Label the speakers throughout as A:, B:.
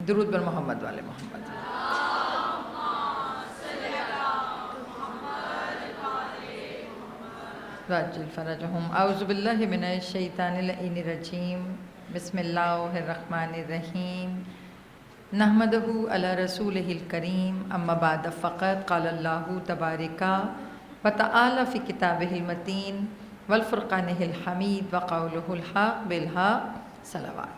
A: درود بر محمد والے محمد. وعجل فرجهم. اعوذ باللہ من الشیطان اللعین الرجیم. بسم اللہ الرحمن الرحیم. نحمدہ علی رسولہ الکریم. اما بعد فقط قال اللہ تبارک وتعالی فی کتابہ المتین والفرقانہ الحمید وقولہ الحق بالحق. صلوات.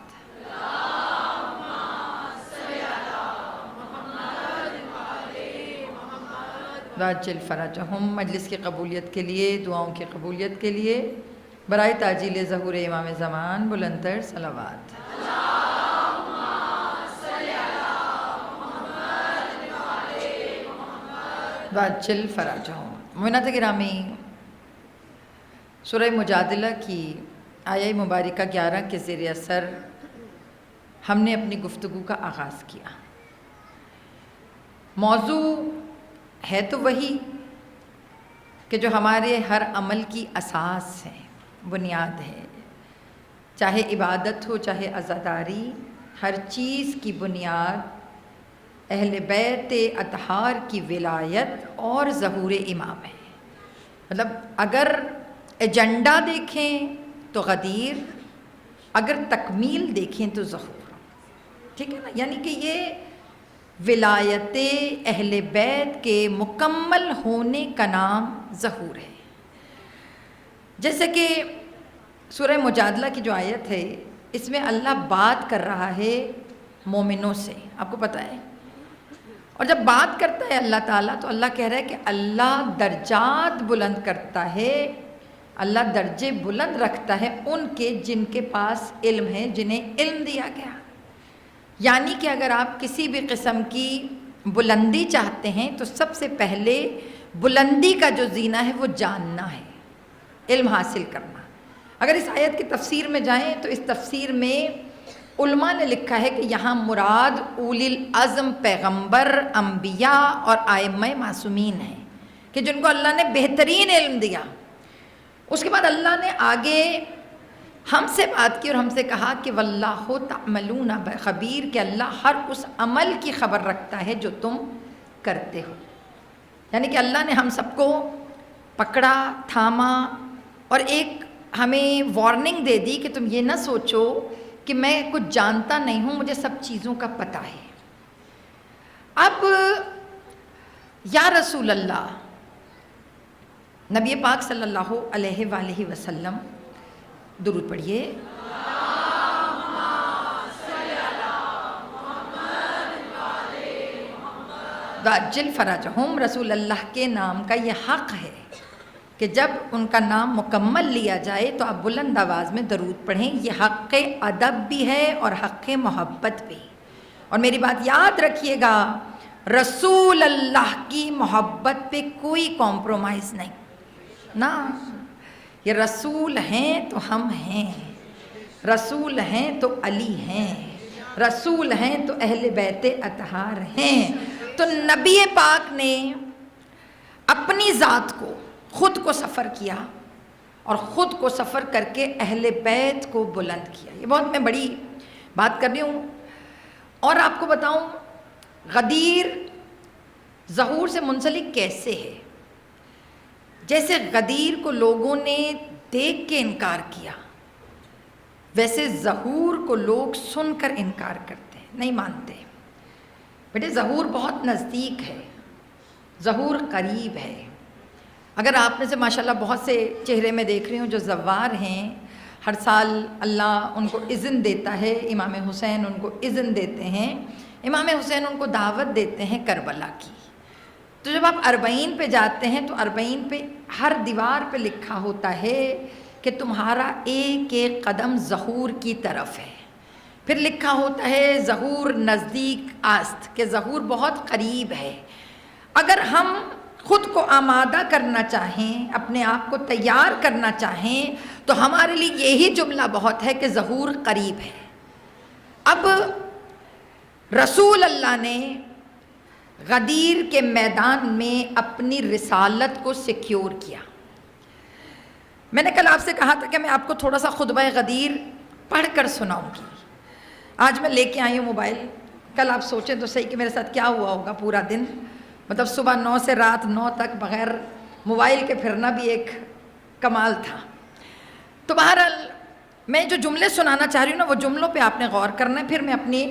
A: واجل فرجہم. مجلس کی قبولیت کے لیے، دعاؤں کی قبولیت کے لیے برائے تعجیل ظہور امام زمان بلندتر صلوات. واجل فرجہم. مومنات گرامی، سورہ مجادلہ کی آیہ مبارکہ 11 کے زیر اثر ہم نے اپنی گفتگو کا آغاز کیا. موضوع ہے تو وہی کہ جو ہمارے ہر عمل کی اساس ہے، بنیاد ہے. چاہے عبادت ہو، چاہے عزاداری، ہر چیز کی بنیاد اہل بیت اطہار کی ولایت اور ظہور امام ہے. مطلب اگر ایجنڈا دیکھیں تو غدیر، اگر تکمیل دیکھیں تو ظہور. ٹھیک ہے نا؟ یعنی کہ یہ ولایت اہل بیت کے مکمل ہونے کا نام ظہور ہے. جیسے کہ سورہ مجادلہ کی جو آیت ہے، اس میں اللہ بات کر رہا ہے مومنوں سے، آپ کو پتہ ہے. اور جب بات کرتا ہے اللہ تعالیٰ تو اللہ کہہ رہا ہے کہ اللہ درجات بلند کرتا ہے، اللہ درجے بلند رکھتا ہے ان کے جن کے پاس علم ہے، جنہیں علم دیا گیا. یعنی کہ اگر آپ کسی بھی قسم کی بلندی چاہتے ہیں تو سب سے پہلے بلندی کا جو زینہ ہے وہ جاننا ہے، علم حاصل کرنا. اگر اس آیت کی تفسیر میں جائیں تو اس تفسیر میں علماء نے لکھا ہے کہ یہاں مراد اولی العزم پیغمبر، انبیاء اور ائمہ معصومین ہیں کہ جن کو اللہ نے بہترین علم دیا. اس کے بعد اللہ نے آگے ہم سے بات کی اور ہم سے کہا کہ واللہ تعملون خبیر، کہ اللہ ہر اس عمل کی خبر رکھتا ہے جو تم کرتے ہو. یعنی کہ اللہ نے ہم سب کو پکڑا، تھاما اور ایک ہمیں وارننگ دے دی کہ تم یہ نہ سوچو کہ میں کچھ جانتا نہیں ہوں، مجھے سب چیزوں کا پتہ ہے. اب یا رسول اللہ، نبی پاک صلی اللہ علیہ وآلہ وسلم، درود پڑھیے. واجل فرجہم. رسول اللہ کے نام کا یہ حق ہے کہ جب ان کا نام مکمل لیا جائے تو آپ بلند آواز میں درود پڑھیں. یہ حق ادب بھی ہے اور حق محبت بھی. اور میری بات یاد رکھیے گا، رسول اللہ کی محبت پہ کوئی کمپرومائز نہیں نا. یہ رسول ہیں تو ہم ہیں، رسول ہیں تو علی ہیں، رسول ہیں تو اہل بیت اطہار ہیں. تو نبی پاک نے اپنی ذات کو، خود کو سفر کیا اور خود کو سفر کر کے اہل بیت کو بلند کیا. یہ بہت میں بڑی بات کر رہی ہوں. اور آپ کو بتاؤں غدیر ظہور سے منسلک کیسے ہے. جیسے غدیر کو لوگوں نے دیکھ کے انکار کیا، ویسے ظہور کو لوگ سن کر انکار کرتے ہیں، نہیں مانتے. بیٹے ظہور بہت نزدیک ہے، ظہور قریب ہے. اگر آپ میں سے ماشاءاللہ بہت سے چہرے میں دیکھ رہی ہوں جو زوار ہیں، ہر سال اللہ ان کو اذن دیتا ہے، امام حسین ان کو اذن دیتے ہیں، امام حسین ان کو دعوت دیتے ہیں کربلا کی. تو جب آپ اربعین پہ جاتے ہیں تو اربعین پہ ہر دیوار پہ لکھا ہوتا ہے کہ تمہارا ایک ایک قدم ظہور کی طرف ہے. پھر لکھا ہوتا ہے ظہور نزدیک آست، کہ ظہور بہت قریب ہے. اگر ہم خود کو آمادہ کرنا چاہیں، اپنے آپ کو تیار کرنا چاہیں تو ہمارے لیے یہی جملہ بہت ہے کہ ظہور قریب ہے. اب رسول اللہ نے غدیر کے میدان میں اپنی رسالت کو سیکیور کیا. میں نے کل آپ سے کہا تھا کہ میں آپ کو تھوڑا سا خطبہ غدیر پڑھ کر سناؤں گی. آج میں لے کے آئی ہوں موبائل، کل آپ سوچیں تو صحیح کہ میرے ساتھ کیا ہوا ہوگا پورا دن. مطلب صبح 9 سے رات 9 تک بغیر موبائل کے پھرنا بھی ایک کمال تھا. تو بہرحال میں جو جملے سنانا چاہ رہی ہوں نا وہ جملوں پہ آپ نے غور کرنا ہے. پھر میں اپنی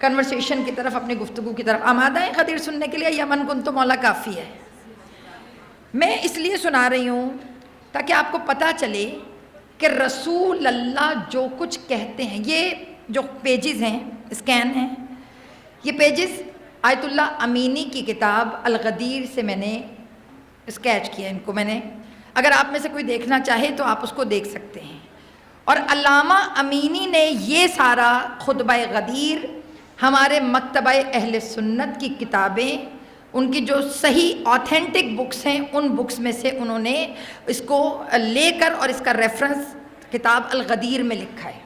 A: کنورسیشن کی طرف, اپنی گفتگو کی طرف. آمادہ ہیں غدیر سننے کے لیے یا من کن تو مولا کافی ہے؟ میں اس لیے سنا رہی ہوں تاکہ آپ کو پتہ چلے کہ رسول اللہ جو کچھ کہتے ہیں. یہ جو پیجز ہیں, اسکین ہیں, یہ پیجز آیت اللہ امینی کی کتاب الغدیر سے میں نے اسکیچ کیا ان کو میں نے. اگر آپ میں سے کوئی دیکھنا چاہے تو آپ اس کو دیکھ سکتے ہیں. اور علامہ امینی نے یہ سارا خطبہ غدیر ہمارے مکتبہ اہل سنت کی کتابیں, ان کی جو صحیح آتھینٹک بکس ہیں ان بکس میں سے انہوں نے اس کو لے کر اور اس کا ریفرنس کتاب الغدیر میں لکھا ہے.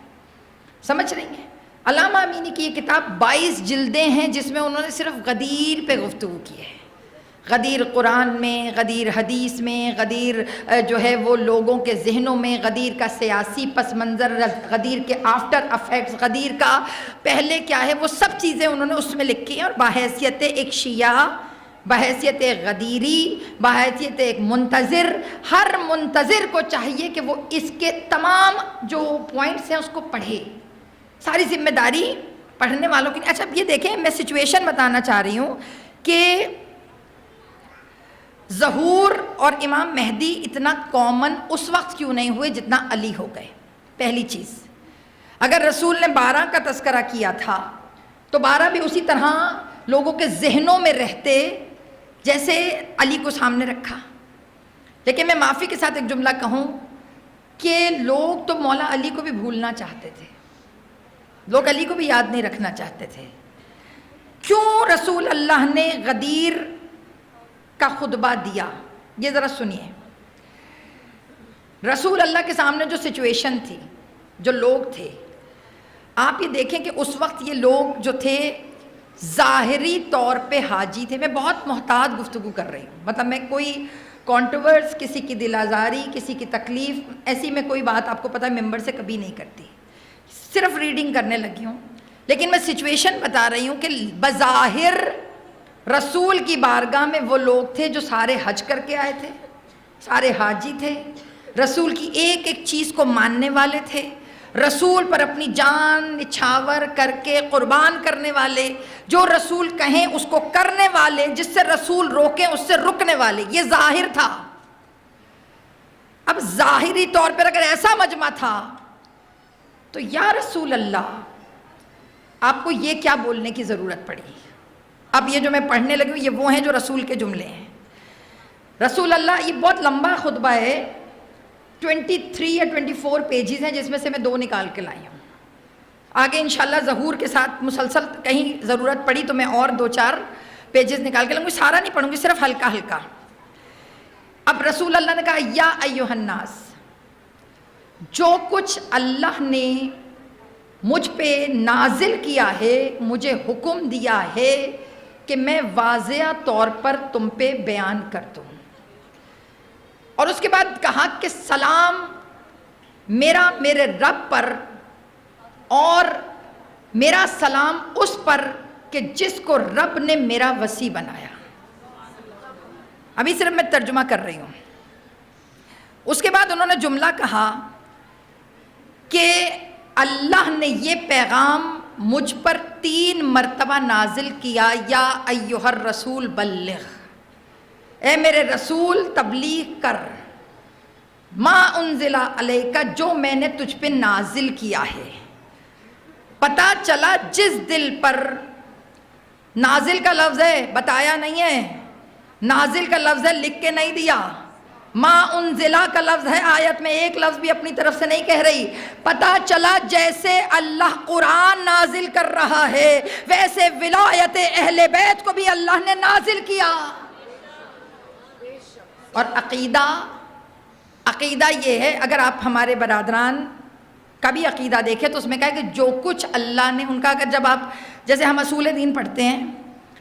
A: سمجھ رہی ہیں؟ علامہ امینی کی یہ کتاب 22 جلدیں ہیں جس میں انہوں نے صرف غدیر پہ گفتگو کی ہے. غدیر قرآن میں, غدیر حدیث میں, غدیر جو ہے وہ لوگوں کے ذہنوں میں, غدیر کا سیاسی پس منظر, غدیر کے آفٹر افیکٹس, غدیر کا پہلے کیا ہے, وہ سب چیزیں انہوں نے اس میں لکھی ہیں. اور بحیثیت ایک شیعہ, بحیثیت ایک غدیری, بحیثیت ایک منتظر, ہر منتظر کو چاہیے کہ وہ اس کے تمام جو پوائنٹس ہیں اس کو پڑھے. ساری ذمہ داری پڑھنے والوں کی. اچھا یہ دیکھیں, میں سچویشن بتانا چاہ رہی ہوں کہ ظہور اور امام مہدی اتنا کامن اس وقت کیوں نہیں ہوئے جتنا علی ہو گئے. پہلی چیز, اگر رسول نے 12 کا تذکرہ کیا تھا تو 12 بھی اسی طرح لوگوں کے ذہنوں میں رہتے جیسے علی کو سامنے رکھا. لیکن میں معافی کے ساتھ ایک جملہ کہوں کہ لوگ تو مولا علی کو بھی بھولنا چاہتے تھے, لوگ علی کو بھی یاد نہیں رکھنا چاہتے تھے. کیوں رسول اللہ نے غدیر کا خطبہ دیا, یہ ذرا سنیے. رسول اللہ کے سامنے جو سچویشن تھی, جو لوگ تھے, آپ یہ دیکھیں کہ اس وقت یہ لوگ جو تھے ظاہری طور پہ حاجی تھے. میں بہت محتاط گفتگو کر رہی ہوں, مطلب میں کوئی کانٹروورس, کسی کی دل آزاری, کسی کی تکلیف, ایسی میں کوئی بات آپ کو پتہ ہے ممبر سے کبھی نہیں کرتی, صرف ریڈنگ کرنے لگی ہوں. لیکن میں سچویشن بتا رہی ہوں کہ بظاہر رسول کی بارگاہ میں وہ لوگ تھے جو سارے حج کر کے آئے تھے, سارے حاجی تھے, رسول کی ایک ایک چیز کو ماننے والے تھے, رسول پر اپنی جان نچھاور کر کے قربان کرنے والے, جو رسول کہیں اس کو کرنے والے, جس سے رسول روکیں اس سے رکنے والے. یہ ظاہر تھا. اب ظاہری طور پر اگر ایسا مجمع تھا تو یا رسول اللہ آپ کو یہ کیا بولنے کی ضرورت پڑی؟ اب یہ جو میں پڑھنے لگی ہوں یہ وہ ہیں جو رسول کے جملے ہیں. رسول اللہ, یہ بہت لمبا خطبہ ہے, 23 یا 24 پیجز ہیں جس میں سے میں 2 نکال کے لائی ہوں. آگے انشاءاللہ ظہور کے ساتھ مسلسل کہیں ضرورت پڑی تو میں اور 2-4 پیجز نکال کے لاؤں گی. سارا نہیں پڑھوں گی, صرف ہلکا ہلکا. اب رسول اللہ نے کہا یا ایھا الناس, جو کچھ اللہ نے مجھ پہ نازل کیا ہے, مجھے حکم دیا ہے کہ میں واضح طور پر تم پہ بیان کر دوں. اور اس کے بعد کہا کہ سلام میرا میرے رب پر, اور میرا سلام اس پر کہ جس کو رب نے میرا وصی بنایا. ابھی صرف میں ترجمہ کر رہی ہوں. اس کے بعد انہوں نے جملہ کہا کہ اللہ نے یہ پیغام مجھ پر 3 مرتبہ نازل کیا, یا ایھا الرسول بلغ, اے میرے رسول تبلیغ کر, ما انزل علیک, جو میں نے تجھ پہ نازل کیا ہے. پتہ چلا جس دل پر, نازل کا لفظ ہے بتایا نہیں ہے, نازل کا لفظ ہے لکھ کے نہیں دیا, ما انزلہ کا لفظ ہے, آیت میں ایک لفظ بھی اپنی طرف سے نہیں کہہ رہی. پتہ چلا جیسے اللہ قرآن نازل کر رہا ہے ویسے ولایت اہل بیت کو بھی اللہ نے نازل کیا. اور عقیدہ یہ ہے, اگر آپ ہمارے برادران کا بھی عقیدہ دیکھیں تو اس میں کہا کہ جو کچھ اللہ نے ان کا, اگر جب آپ جیسے ہم اصول دین پڑھتے ہیں,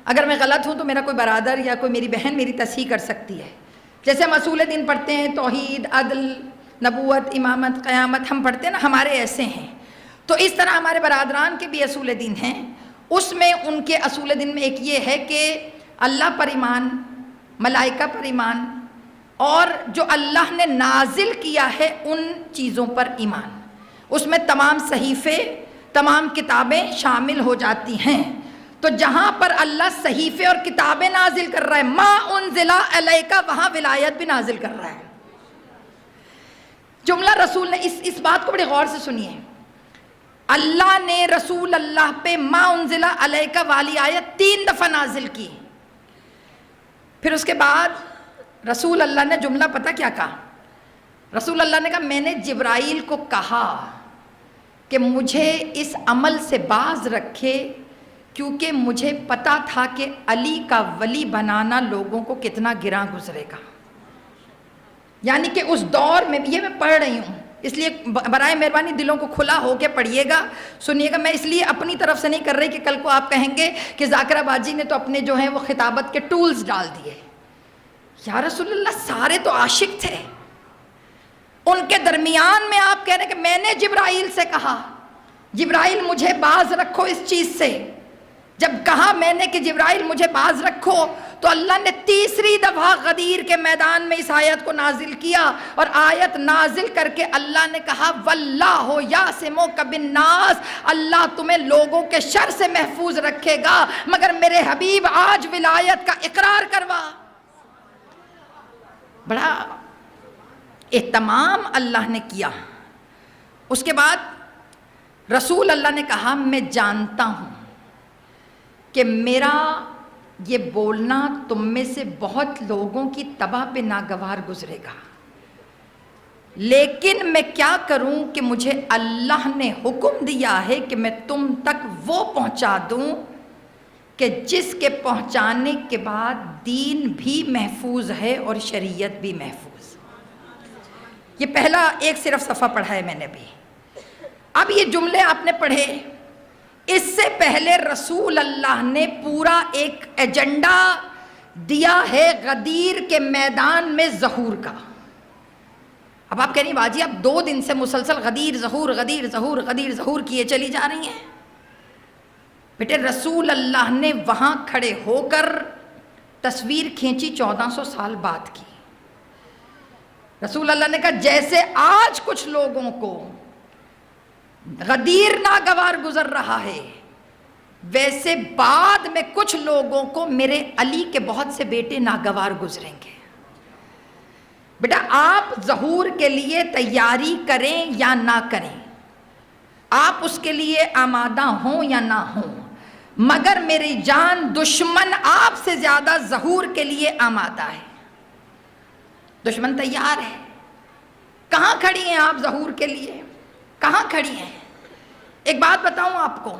A: اگر میں غلط ہوں تو میرا کوئی برادر یا کوئی میری بہن میری تصحیح کر سکتی ہے. جیسے ہم اصول دین پڑھتے ہیں, توحید, عدل, نبوت, امامت, قیامت ہم پڑھتے ہیں نا, ہمارے ایسے ہیں. تو اس طرح ہمارے برادران کے بھی اصول دین ہیں. اس میں ان کے اصول دین میں ایک یہ ہے کہ اللہ پر ایمان، ملائکہ پر ایمان، اور جو اللہ نے نازل کیا ہے ان چیزوں پر ایمان. اس میں تمام صحیفے، تمام کتابیں شامل ہو جاتی ہیں. تو جہاں پر اللہ صحیفے اور کتابیں نازل کر رہا ہے، ما انزل الیک، وہاں ولایت بھی نازل کر رہا ہے. جملہ رسول نے اس بات کو بڑے غور سے سنیے. اللہ نے رسول اللہ پہ ما انزل الیک والی آیت 3 دفعہ نازل کی. پھر اس کے بعد رسول اللہ نے جملہ پتہ کیا کہا؟ رسول اللہ نے کہا میں نے جبرائیل کو کہا کہ مجھے اس عمل سے باز رکھے، کیونکہ مجھے پتا تھا کہ علی کا ولی بنانا لوگوں کو کتنا گراں گزرے گا. یعنی کہ اس دور میں، یہ میں پڑھ رہی ہوں اس لیے برائے مہربانی دلوں کو کھلا ہو کے پڑھیے گا، سنیے گا. میں اس لیے اپنی طرف سے نہیں کر رہی کہ کل کو آپ کہیں گے کہ ذاکرہ باجی نے تو اپنے جو ہیں وہ خطابت کے ٹولز ڈال دیے. یا رسول اللہ سارے تو عاشق تھے، ان کے درمیان میں آپ کہہ رہے ہیں کہ میں نے جبرائیل سے کہا جبرائیل مجھے باز رکھو اس چیز سے. جب کہا میں نے کہ جبرائیل مجھے باز رکھو، تو اللہ نے تیسری دفعہ غدیر کے میدان میں اس آیت کو نازل کیا، اور آیت نازل کر کے اللہ نے کہا واللہ یعصمک بالناس، اللہ تمہیں لوگوں کے شر سے محفوظ رکھے گا، مگر میرے حبیب آج ولایت کا اقرار کروا. بڑا اہتمام اللہ نے کیا. اس کے بعد رسول اللہ نے کہا میں جانتا ہوں کہ میرا یہ بولنا تم میں سے بہت لوگوں کی تباہ پہ ناگوار گزرے گا، لیکن میں کیا کروں کہ مجھے اللہ نے حکم دیا ہے کہ میں تم تک وہ پہنچا دوں کہ جس کے پہنچانے کے بعد دین بھی محفوظ ہے اور شریعت بھی محفوظ. یہ پہلا ایک صرف صفحہ پڑھا ہے میں نے بھی. اب یہ جملے آپ نے پڑھے، اس سے پہلے رسول اللہ نے پورا ایک ایجنڈا دیا ہے غدیر کے میدان میں ظہور کا. اب آپ کہہ رہی ہیں باجی آپ 2 دن سے مسلسل غدیر ظہور غدیر ظہور غدیر ظہور کیے چلی جا رہی ہیں. بیٹے رسول اللہ نے وہاں کھڑے ہو کر تصویر کھینچی 1400 سال بعد کی. رسول اللہ نے کہا جیسے آج کچھ لوگوں کو غدیر ناگوار گزر رہا ہے، ویسے بعد میں کچھ لوگوں کو میرے علی کے بہت سے بیٹے ناگوار گزریں گے. بیٹا آپ ظہور کے لیے تیاری کریں یا نہ کریں، آپ اس کے لیے آمادہ ہوں یا نہ ہوں، مگر میری جان دشمن آپ سے زیادہ ظہور کے لیے آمادہ ہے. دشمن تیار ہے. کہاں کھڑی ہیں آپ ظہور کے لیے؟ کہاں کھڑی ہیں؟ ایک بات بتاؤں آپ کو،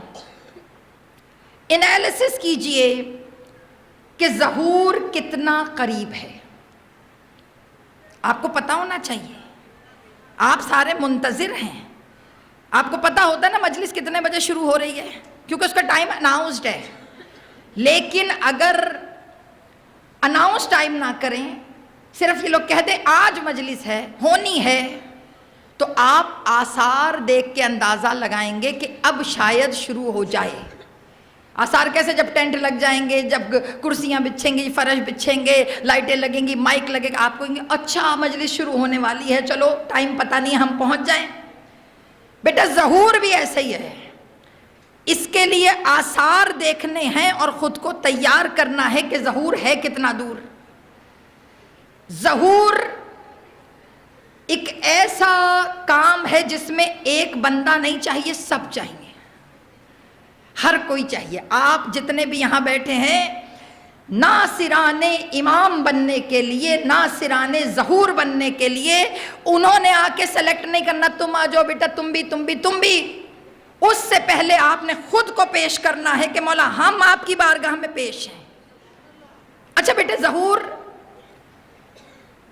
A: انالیسس کیجئے کہ ظہور کتنا قریب ہے. آپ کو پتا ہونا چاہیے، آپ سارے منتظر ہیں. آپ کو پتا ہوتا ہے نا مجلس کتنے بجے شروع ہو رہی ہے، کیونکہ اس کا ٹائم اناؤنسڈ ہے. لیکن اگر اناؤنس ٹائم نہ کریں، صرف یہ لوگ کہہ دیں آج مجلس ہے، ہونی ہے، تو آپ آثار دیکھ کے اندازہ لگائیں گے کہ اب شاید شروع ہو جائے. آثار کیسے؟ جب ٹینٹ لگ جائیں گے، جب کرسیاں بچھیں گی، فرش بچھیں گے، لائٹیں لگیں گی، مائک لگے گا، آپ کہیں گے اچھا مجلس شروع ہونے والی ہے، چلو ٹائم پتہ نہیں ہم پہنچ جائیں. بیٹا ظہور بھی ایسے ہی ہے. اس کے لیے آثار دیکھنے ہیں اور خود کو تیار کرنا ہے کہ ظہور ہے کتنا دور. ظہور ایک ایسا کام ہے جس میں ایک بندہ نہیں چاہیے، سب چاہیے، ہر کوئی چاہیے. آپ جتنے بھی یہاں بیٹھے ہیں، ناصران امام بننے کے لیے، ناصران ظہور بننے کے لیے انہوں نے آ کے سلیکٹ نہیں کرنا تم آ جاؤ بیٹا، تم بھی. اس سے پہلے آپ نے خود کو پیش کرنا ہے کہ مولا ہم آپ کی بارگاہ میں پیش ہیں. اچھا بیٹے ظہور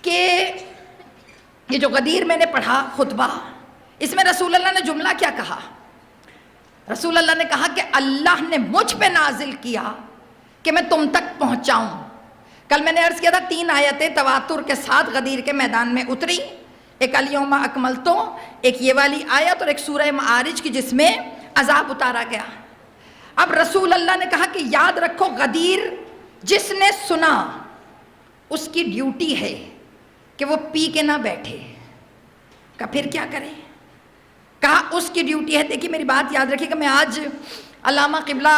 A: کہ یہ جو غدیر میں نے پڑھا خطبہ، اس میں رسول اللہ نے جملہ کیا کہا؟ رسول اللہ نے کہا کہ اللہ نے مجھ پہ نازل کیا کہ میں تم تک پہنچاؤں. کل میں نے عرض کیا تھا 3 آیتیں تواتر کے ساتھ غدیر کے میدان میں اتری. ایک الیوم اکملتو، ایک یہ والی آیت، اور ایک سورہ معارج کی جس میں عذاب اتارا گیا. اب رسول اللہ نے کہا کہ یاد رکھو غدیر جس نے سنا اس کی ڈیوٹی ہے کہ وہ پی کے نہ بیٹھے. کہا پھر کیا کرے؟ کہا اس کی ڈیوٹی ہے. دیکھیے میری بات یاد رکھیے کہ میں آج علامہ قبلہ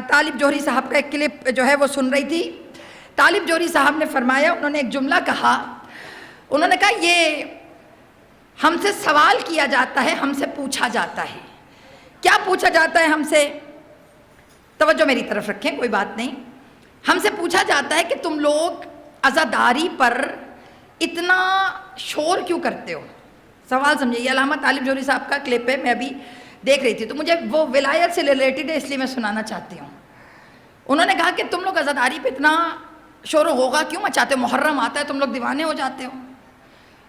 A: طالب جوہری صاحب کا ایک کلپ جو ہے وہ سن رہی تھی. طالب جوہری صاحب نے فرمایا، انہوں نے ایک جملہ کہا، انہوں نے کہا یہ ہم سے سوال کیا جاتا ہے، ہم سے پوچھا جاتا ہے. کیا پوچھا جاتا ہے ہم سے؟ توجہ میری طرف رکھیں، کوئی بات نہیں. ہم سے پوچھا جاتا ہے کہ تم لوگ عزاداری پر اتنا شور کیوں کرتے ہو؟ سوال سمجھے. یہ علامہ طالب جوہری صاحب کا کلپ ہے، میں ابھی دیکھ رہی تھی تو مجھے وہ ولایت سے ریلیٹڈ ہے، اس لیے میں سنانا چاہتی ہوں. انہوں نے کہا کہ تم لوگ عزاداری پہ اتنا شور و غوغا کیوں مچاتے ہو؟ محرم آتا ہے تم لوگ دیوانے ہو جاتے ہو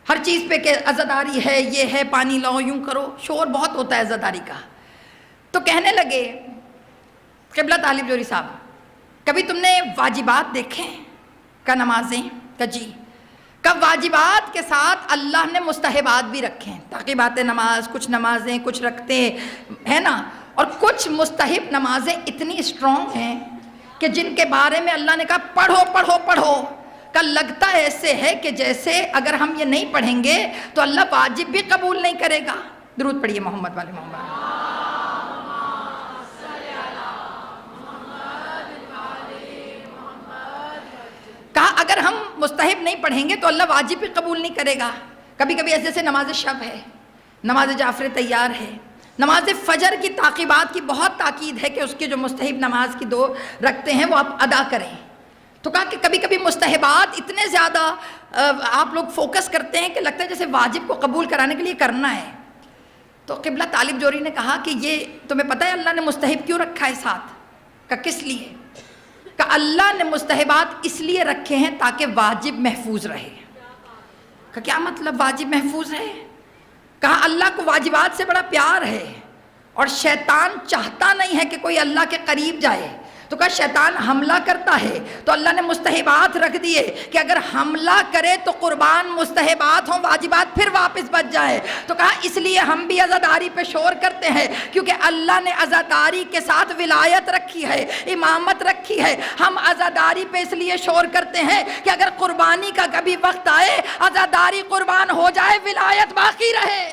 A: ہر چیز پہ کہ عزاداری ہے، یہ ہے، پانی لاؤ، یوں کرو. شور بہت ہوتا ہے عزاداری کا. تو کہنے لگے قبلہ طالب جوہری صاحب، کبھی تم نے واجبات دیکھیں؟ کا نمازیں؟ کا جی. کا واجبات کے ساتھ اللہ نے مستحبات بھی رکھیں، تعقیبات نماز، کچھ نمازیں کچھ رکھتے ہیں نا، اور کچھ مستحب نمازیں اتنی اسٹرانگ ہیں کہ جن کے بارے میں اللہ نے کہا پڑھو پڑھو پڑھو. کا لگتا ایسے ہے کہ جیسے اگر ہم یہ نہیں پڑھیں گے تو اللہ واجب بھی قبول نہیں کرے گا. درود پڑھیے محمد والے محمد. کہا اگر ہم مستحب نہیں پڑھیں گے تو اللہ واجب بھی قبول نہیں کرے گا. کبھی کبھی ایسے جیسے نماز شب ہے، نماز جعفر تیار ہے، نماز فجر کی تعقیبات کی بہت تاکید ہے کہ اس کی جو مستحب نماز کی 2 رکھتے ہیں وہ آپ ادا کریں. تو کہا کہ کبھی کبھی مستحبات اتنے زیادہ آپ لوگ فوکس کرتے ہیں کہ لگتا ہے جیسے واجب کو قبول کرانے کے لیے کرنا ہے. تو قبلہ طالب جوہری نے کہا کہ یہ تمہیں پتہ ہے اللہ نے مستحب کیوں رکھا ہے ساتھ؟ کہا کس لیے؟ کہ اللہ نے مستحبات اس لیے رکھے ہیں تاکہ واجب محفوظ رہے. کہ کیا مطلب واجب محفوظ ہے؟ کہا اللہ کو واجبات سے بڑا پیار ہے اور شیطان چاہتا نہیں ہے کہ کوئی اللہ کے قریب جائے. تو کہا شیطان حملہ کرتا ہے تو اللہ نے مستحبات رکھ دیے کہ اگر حملہ کرے تو قربان مستحبات ہوں، واجبات پھر واپس بچ جائے. تو کہا اس لیے ہم بھی عزاداری پہ شور کرتے ہیں کیونکہ اللہ نے عزاداری کے ساتھ ولایت رکھی ہے، امامت رکھی ہے. ہم عزاداری پہ اس لیے شور کرتے ہیں کہ اگر قربانی کا کبھی وقت آئے، عزاداری قربان ہو جائے، ولایت باقی رہے.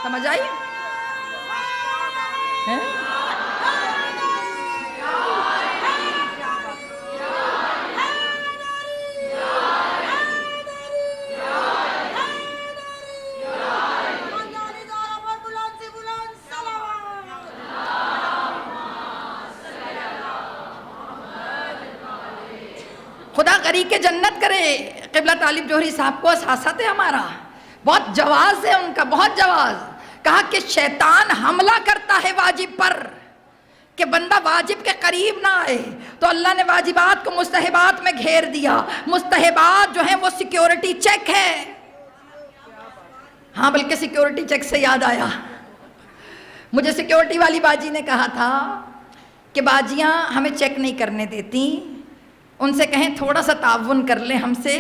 A: سمجھ آئی؟ خدا غریق جنت کرے. قبلہ طالب جوہری صاحب کو احساسات ہے ہمارا، بہت جواز ہے ان کا، بہت جواز. کہا کہ شیطان حملہ کرتا ہے واجب پر کہ بندہ واجب کے قریب نہ آئے، تو اللہ نے واجبات کو مستحبات میں گھیر دیا. مستحبات جو ہیں وہ سیکیورٹی چیک ہے. ہاں بلکہ سیکیورٹی چیک سے یاد آیا، مجھے سیکیورٹی والی باجی نے کہا تھا کہ باجیاں ہمیں چیک نہیں کرنے دیتی، ان سے کہیں تھوڑا سا تعاون کر لیں ہم سے،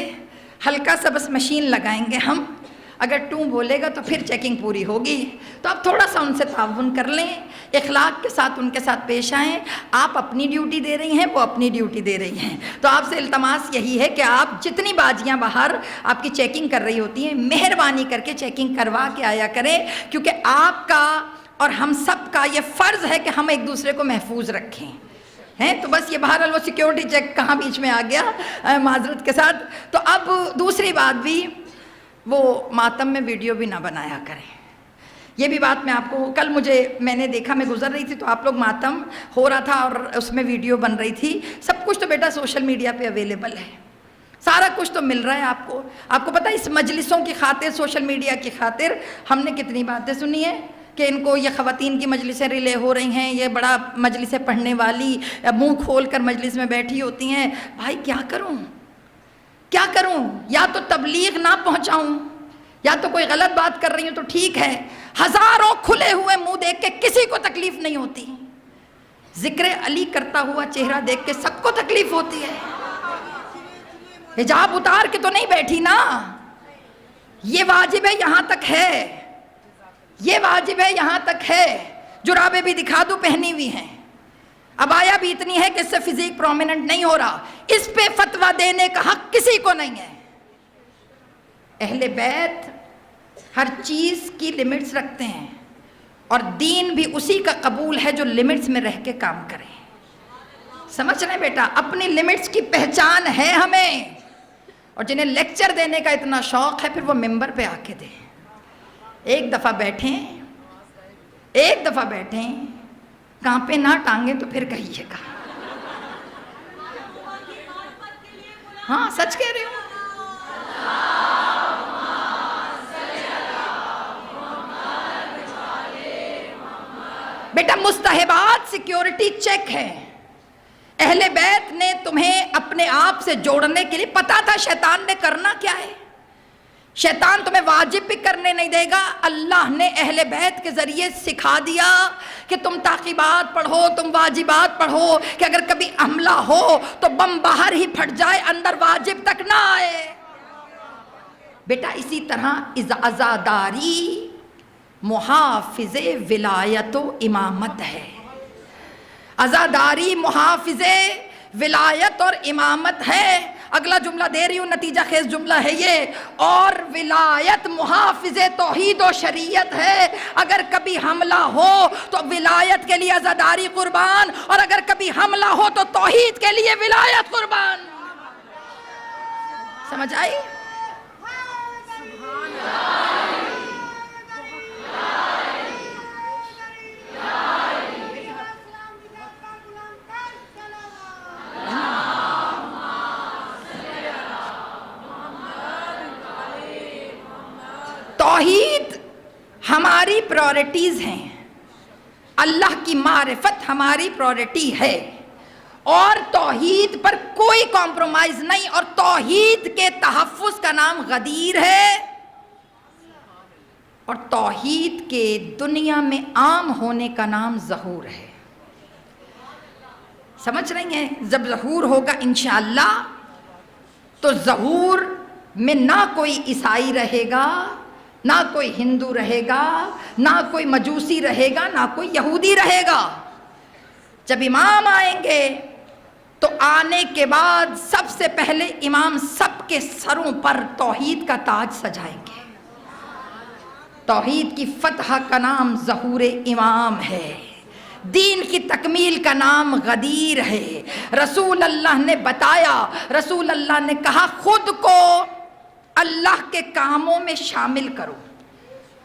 A: ہلکا سا بس مشین لگائیں گے ہم، اگر ٹوں بولے گا تو پھر چیکنگ پوری ہوگی. تو آپ تھوڑا سا ان سے تعاون کر لیں، اخلاق کے ساتھ ان کے ساتھ پیش آئیں. آپ اپنی ڈیوٹی دے رہی ہیں، وہ اپنی ڈیوٹی دے رہی ہیں. تو آپ سے التماس یہی ہے کہ آپ جتنی باجیاں باہر آپ کی چیکنگ کر رہی ہوتی ہیں، مہربانی کر کے چیکنگ کروا کے آیا کریں، کیونکہ آپ کا اور ہم سب کا یہ فرض ہے کہ ہم ایک دوسرے کو محفوظ رکھیں. ہیں تو بس یہ بہرحال وہ سیکیورٹی چیک کہاں بیچ میں آ گیا معذرت کے ساتھ. تو اب دوسری بات بھی، وہ ماتم میں ویڈیو بھی نہ بنایا کریں. یہ بھی بات میں آپ کو، کل میں نے دیکھا، میں گزر رہی تھی تو آپ لوگ ماتم ہو رہا تھا اور اس میں ویڈیو بن رہی تھی. سب کچھ تو بیٹا سوشل میڈیا پہ اویلیبل ہے، سارا کچھ تو مل رہا ہے آپ کو. آپ کو پتہ ہے اس مجلسوں کی خاطر، سوشل میڈیا کی خاطر ہم نے کتنی باتیں سنی ہیں کہ ان کو یہ خواتین کی مجلسیں ریلے ہو رہی ہیں، یہ بڑا مجلسیں پڑھنے والی منہ کھول کر مجلس میں بیٹھی ہوتی ہیں. بھائی کیا کروں، کیا کروں؟ یا تو تبلیغ نہ پہنچاؤں، یا تو کوئی غلط بات کر رہی ہوں تو ٹھیک ہے. ہزاروں کھلے ہوئے منہ دیکھ کے کسی کو تکلیف نہیں ہوتی، ذکر علی کرتا ہوا چہرہ دیکھ کے سب کو تکلیف ہوتی ہے. حجاب اتار کے تو نہیں بیٹھی نا، یہ واجب ہے یہاں تک ہے، یہ واجب ہے یہاں تک ہے. جرابیں بھی دکھا دوں پہنی ہوئی ہیں، عبایا بھی اتنی ہے کہ اس سے فزیک پرومیننٹ نہیں ہو رہا، اس پہ فتویٰ دینے کا حق کسی کو نہیں ہے۔ اہل بیت ہر چیز کی لمٹس رکھتے ہیں، اور دین بھی اسی کا قبول ہے جو لمٹس میں رہ کے کام کرے۔ سمجھ رہے ہیں بیٹا، اپنی لمٹس کی پہچان ہے ہمیں، اور جنہیں لیکچر دینے کا اتنا شوق ہے پھر وہ ممبر پہ آ کے دیں۔ ایک دفعہ بیٹھیں کانپے نہ ٹانگیں تو پھر کہیے گا۔ ہاں سچ کہہ رہی ہوں۔ بیٹا مستحبات سیکیورٹی چیک ہے۔ اہل بیت نے تمہیں اپنے آپ سے جوڑنے کے لیے پتا تھا شیطان نے کرنا کیا ہے۔ شیطان تمہیں واجب بھی کرنے نہیں دے گا، اللہ نے اہل بیت کے ذریعے سکھا دیا کہ تم تعقیبات پڑھو، تم واجبات پڑھو، کہ اگر کبھی حملہ ہو تو بم باہر ہی پھٹ جائے، اندر واجب تک نہ آئے۔ بیٹا اسی طرح عزاداری محافظ ولایت و امامت ہے۔ عزاداری محافظ ولایت اور امامت ہے۔ اگلا جملہ دے رہی ہوں، نتیجہ خیز جملہ ہے یہ، اور ولایت محافظ توحید و شریعت ہے۔ اگر کبھی حملہ ہو تو ولایت کے لیے عزاداری قربان، اور اگر کبھی حملہ ہو تو توحید کے لیے ولایت قربان۔ سمجھ آئی؟ توحید ہماری پرائورٹیز ہیں، اللہ کی معرفت ہماری پرائورٹی ہے، اور توحید پر کوئی کمپرومائز نہیں، اور توحید کے تحفظ کا نام غدیر ہے، اور توحید کے دنیا میں عام ہونے کا نام ظہور ہے۔ سمجھ رہی ہیں؟ جب ظہور ہوگا انشاءاللہ تو ظہور میں نہ کوئی عیسائی رہے گا، نہ کوئی ہندو رہے گا، نہ کوئی مجوسی رہے گا، نہ کوئی یہودی رہے گا۔ جب امام آئیں گے تو آنے کے بعد سب سے پہلے امام سب کے سروں پر توحید کا تاج سجائیں گے۔ توحید کی فتح کا نام ظہور امام ہے، دین کی تکمیل کا نام غدیر ہے۔ رسول اللہ نے بتایا، رسول اللہ نے کہا خود کو اللہ کے کاموں میں شامل کرو،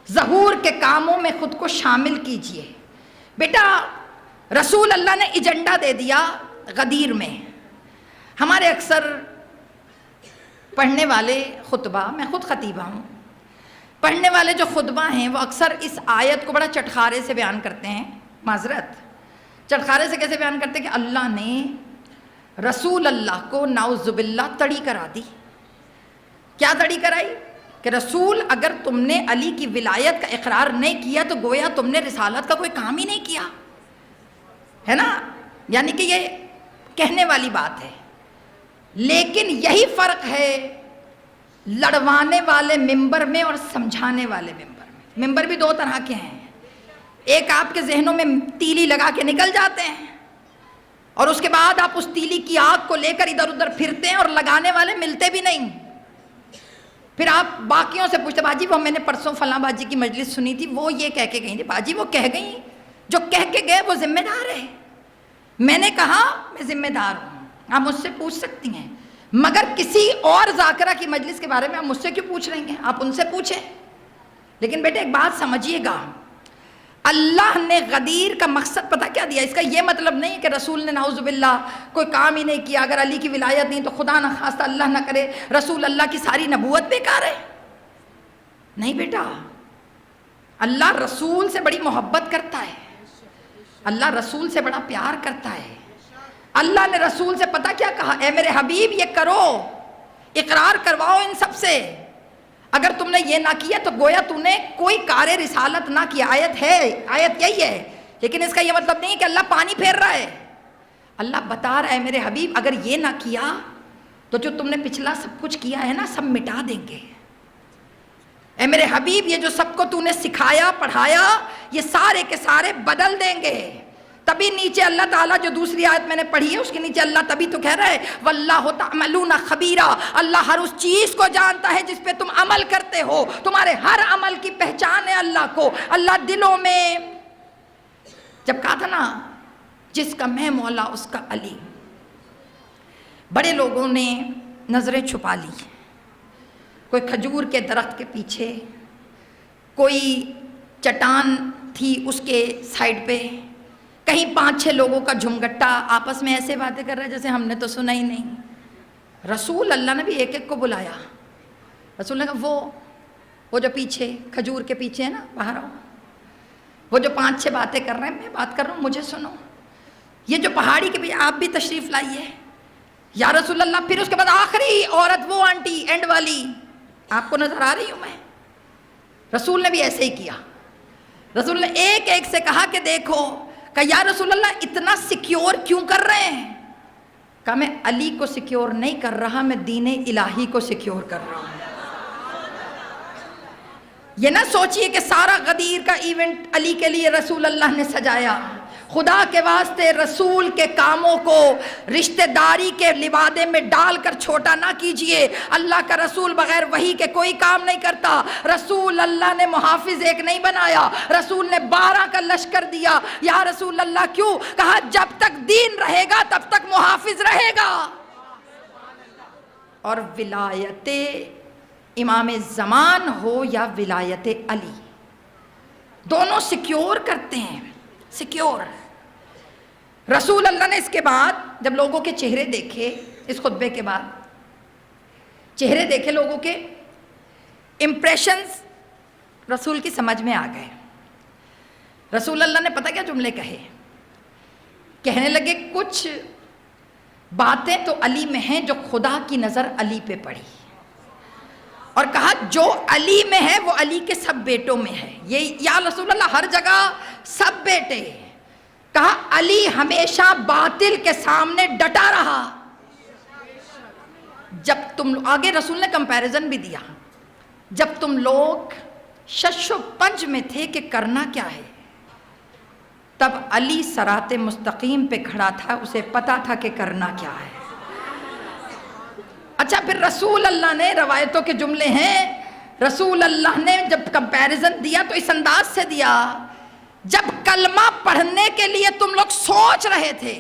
A: ظہور کے کاموں میں خود کو شامل کیجئے۔ بیٹا رسول اللہ نے ایجنڈا دے دیا غدیر میں۔ ہمارے اکثر پڑھنے والے خطبہ، میں خود خطیبہ ہوں، پڑھنے والے جو خطبہ ہیں وہ اکثر اس آیت کو بڑا چٹخارے سے بیان کرتے ہیں۔ معذرت، چٹخارے سے کیسے بیان کرتے ہیں کہ اللہ نے رسول اللہ کو نعوذ باللہ تڑی کرا دی۔ کیا تڑی کرائی؟ کہ رسول اگر تم نے علی کی ولایت کا اقرار نہیں کیا تو گویا تم نے رسالت کا کوئی کام ہی نہیں کیا ہے نا، یعنی کہ یہ کہنے والی بات ہے۔ لیکن یہی فرق ہے لڑوانے والے ممبر میں اور سمجھانے والے ممبر میں۔ ممبر بھی دو طرح کے ہیں، ایک آپ کے ذہنوں میں تیلی لگا کے نکل جاتے ہیں، اور اس کے بعد آپ اس تیلی کی آگ کو لے کر ادھر ادھر پھرتے ہیں، اور لگانے والے ملتے بھی نہیں۔ پھر آپ باقیوں سے پوچھتے باجی وہ میں نے پرسوں فلاں باجی کی مجلس سنی تھی، وہ یہ کہہ کے گئی تھی۔ باجی وہ کہہ گئی، جو کہہ کے گئے وہ ذمہ دار ہے۔ میں نے کہا میں ذمہ دار ہوں، آپ مجھ سے پوچھ سکتی ہیں، مگر کسی اور ذاکرہ کی مجلس کے بارے میں آپ مجھ سے کیوں پوچھ رہی ہیں؟ آپ ان سے پوچھیں۔ لیکن بیٹے ایک بات سمجھیے گا، اللہ نے غدیر کا مقصد پتہ کیا دیا؟ اس کا یہ مطلب نہیں کہ رسول نے نعوذ باللہ کوئی کام ہی نہیں کیا، اگر علی کی ولایت نہیں تو خدا نہ خواستہ اللہ نہ کرے رسول اللہ کی ساری نبوت بیکار ہے۔ نہیں بیٹا، اللہ رسول سے بڑی محبت کرتا ہے، اللہ رسول سے بڑا پیار کرتا ہے۔ اللہ نے رسول سے پتہ کیا کہا؟ اے میرے حبیب یہ کرو، اقرار کرواؤ ان سب سے، اگر تم نے یہ نہ کیا تو گویا تم نے کوئی کار رسالت نہ کیا۔ آیت ہے، آیت یہی ہے، لیکن اس کا یہ مطلب نہیں کہ اللہ پانی پھیر رہا ہے۔ اللہ بتا رہا ہے میرے حبیب اگر یہ نہ کیا تو جو تم نے پچھلا سب کچھ کیا ہے نا سب مٹا دیں گے۔ اے میرے حبیب یہ جو سب کو تو نے سکھایا پڑھایا یہ سارے کے سارے بدل دیں گے. تبھی نیچے اللہ تعالیٰ جو دوسری آیت میں نے پڑھی ہے اس کے نیچے اللہ تبھی تو کہہ رہا ہے واللہ تعملون خبیرا، اللہ ہر اس چیز کو جانتا ہے جس پہ تم عمل کرتے ہو، تمہارے ہر عمل کی پہچان ہے اللہ کو. اللہ دلوں میں، جب کہا تھا نا جس کا میں مولا اس کا علی، بڑے لوگوں نے نظریں چھپا لی، کوئی کھجور کے درخت کے پیچھے، کوئی چٹان تھی اس کے سائڈ پہ، کہیں 5-6 لوگوں کا جھمگٹا آپس میں ایسے باتیں کر رہے جیسے ہم نے تو سنا ہی نہیں. رسول اللہ نے بھی ایک ایک کو بلایا. رسول نے کہا وہ جو پیچھے کھجور کے پیچھے ہے نا، باہر آؤ. وہ جو 5-6 باتیں کر رہے ہیں، میں بات کر رہا ہوں، مجھے سنو. یہ جو پہاڑی کے پیچھے آپ بھی تشریف لائیے یا رسول اللہ. پھر اس کے بعد آخری عورت، وہ آنٹی اینڈ والی، آپ کو نظر آ رہی ہوں میں. رسول نے بھی ایسے ہی کیا. رسول نے ایک ایک سے کہا کہ دیکھو، کہ یا رسول اللہ اتنا سیکیور کیوں کر رہے ہیں؟ کہا میں علی کو سیکیور نہیں کر رہا، میں دین الہی کو سیکیور کر رہا ہوں. یہ نہ سوچئے کہ سارا غدیر کا ایونٹ علی کے لیے رسول اللہ نے سجایا. خدا کے واسطے رسول کے کاموں کو رشتہ داری کے لبادے میں ڈال کر چھوٹا نہ کیجئے. اللہ کا رسول بغیر وحی کے کوئی کام نہیں کرتا. رسول اللہ نے محافظ ایک نہیں بنایا، رسول نے 12 کا لشکر دیا. یا رسول اللہ کیوں؟ کہا جب تک دین رہے گا تب تک محافظ رہے گا. اور ولایت امام زمان ہو یا ولایت علی، دونوں سیکیور کرتے ہیں، سیکیور. رسول اللہ نے اس کے بعد جب لوگوں کے چہرے دیکھے، اس خطبے کے بعد چہرے دیکھے لوگوں کے، امپریشنز رسول کی سمجھ میں آ گئے. رسول اللہ نے پتہ کیا جملے کہنے لگے کچھ باتیں تو علی میں ہیں جو خدا کی نظر علی پہ پڑی، اور کہا جو علی میں ہے وہ علی کے سب بیٹوں میں ہے. یہ یا رسول اللہ ہر جگہ سب بیٹے. کہا علی ہمیشہ باطل کے سامنے ڈٹا رہا. جب تم آگے رسول نے کمپیریزن بھی دیا، جب تم لوگ شش و پنج میں تھے کہ کرنا کیا ہے، تب علی صراط مستقیم پہ کھڑا تھا، اسے پتا تھا کہ کرنا کیا ہے. اچھا پھر رسول اللہ نے، روایتوں کے جملے ہیں، رسول اللہ نے جب کمپیریزن دیا تو اس انداز سے دیا جب کلمہ پڑھنے کے لیے تم لوگ سوچ رہے تھے،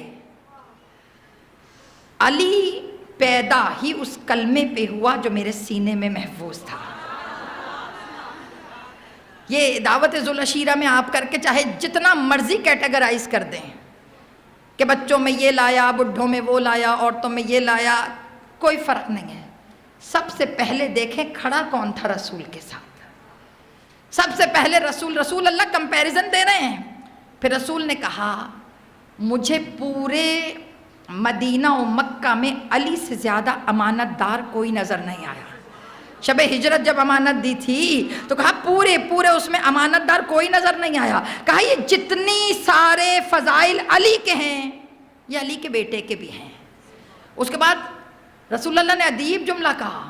A: علی پیدا ہی اس کلمے پہ ہوا جو میرے سینے میں محفوظ تھا. یہ دعوت ذوالعشیرہ میں آپ کر کے چاہے جتنا مرضی کیٹیگرائز کر دیں کہ بچوں میں یہ لایا، بڈھوں میں وہ لایا، عورتوں میں یہ لایا، کوئی فرق نہیں ہے. سب سے پہلے دیکھیں کھڑا کون تھا رسول کے ساتھ. سب سے پہلے رسول اللہ کمپیریزن دے رہے ہیں. پھر رسول نے کہا مجھے پورے مدینہ و مکہ میں علی سے زیادہ امانت دار کوئی نظر نہیں آیا. شب ہجرت جب امانت دی تھی تو کہا پورے اس میں امانت دار کوئی نظر نہیں آیا. کہا یہ جتنی سارے فضائل علی کے ہیں یہ علی کے بیٹے کے بھی ہیں. اس کے بعد رسول اللہ نے عجیب جملہ کہا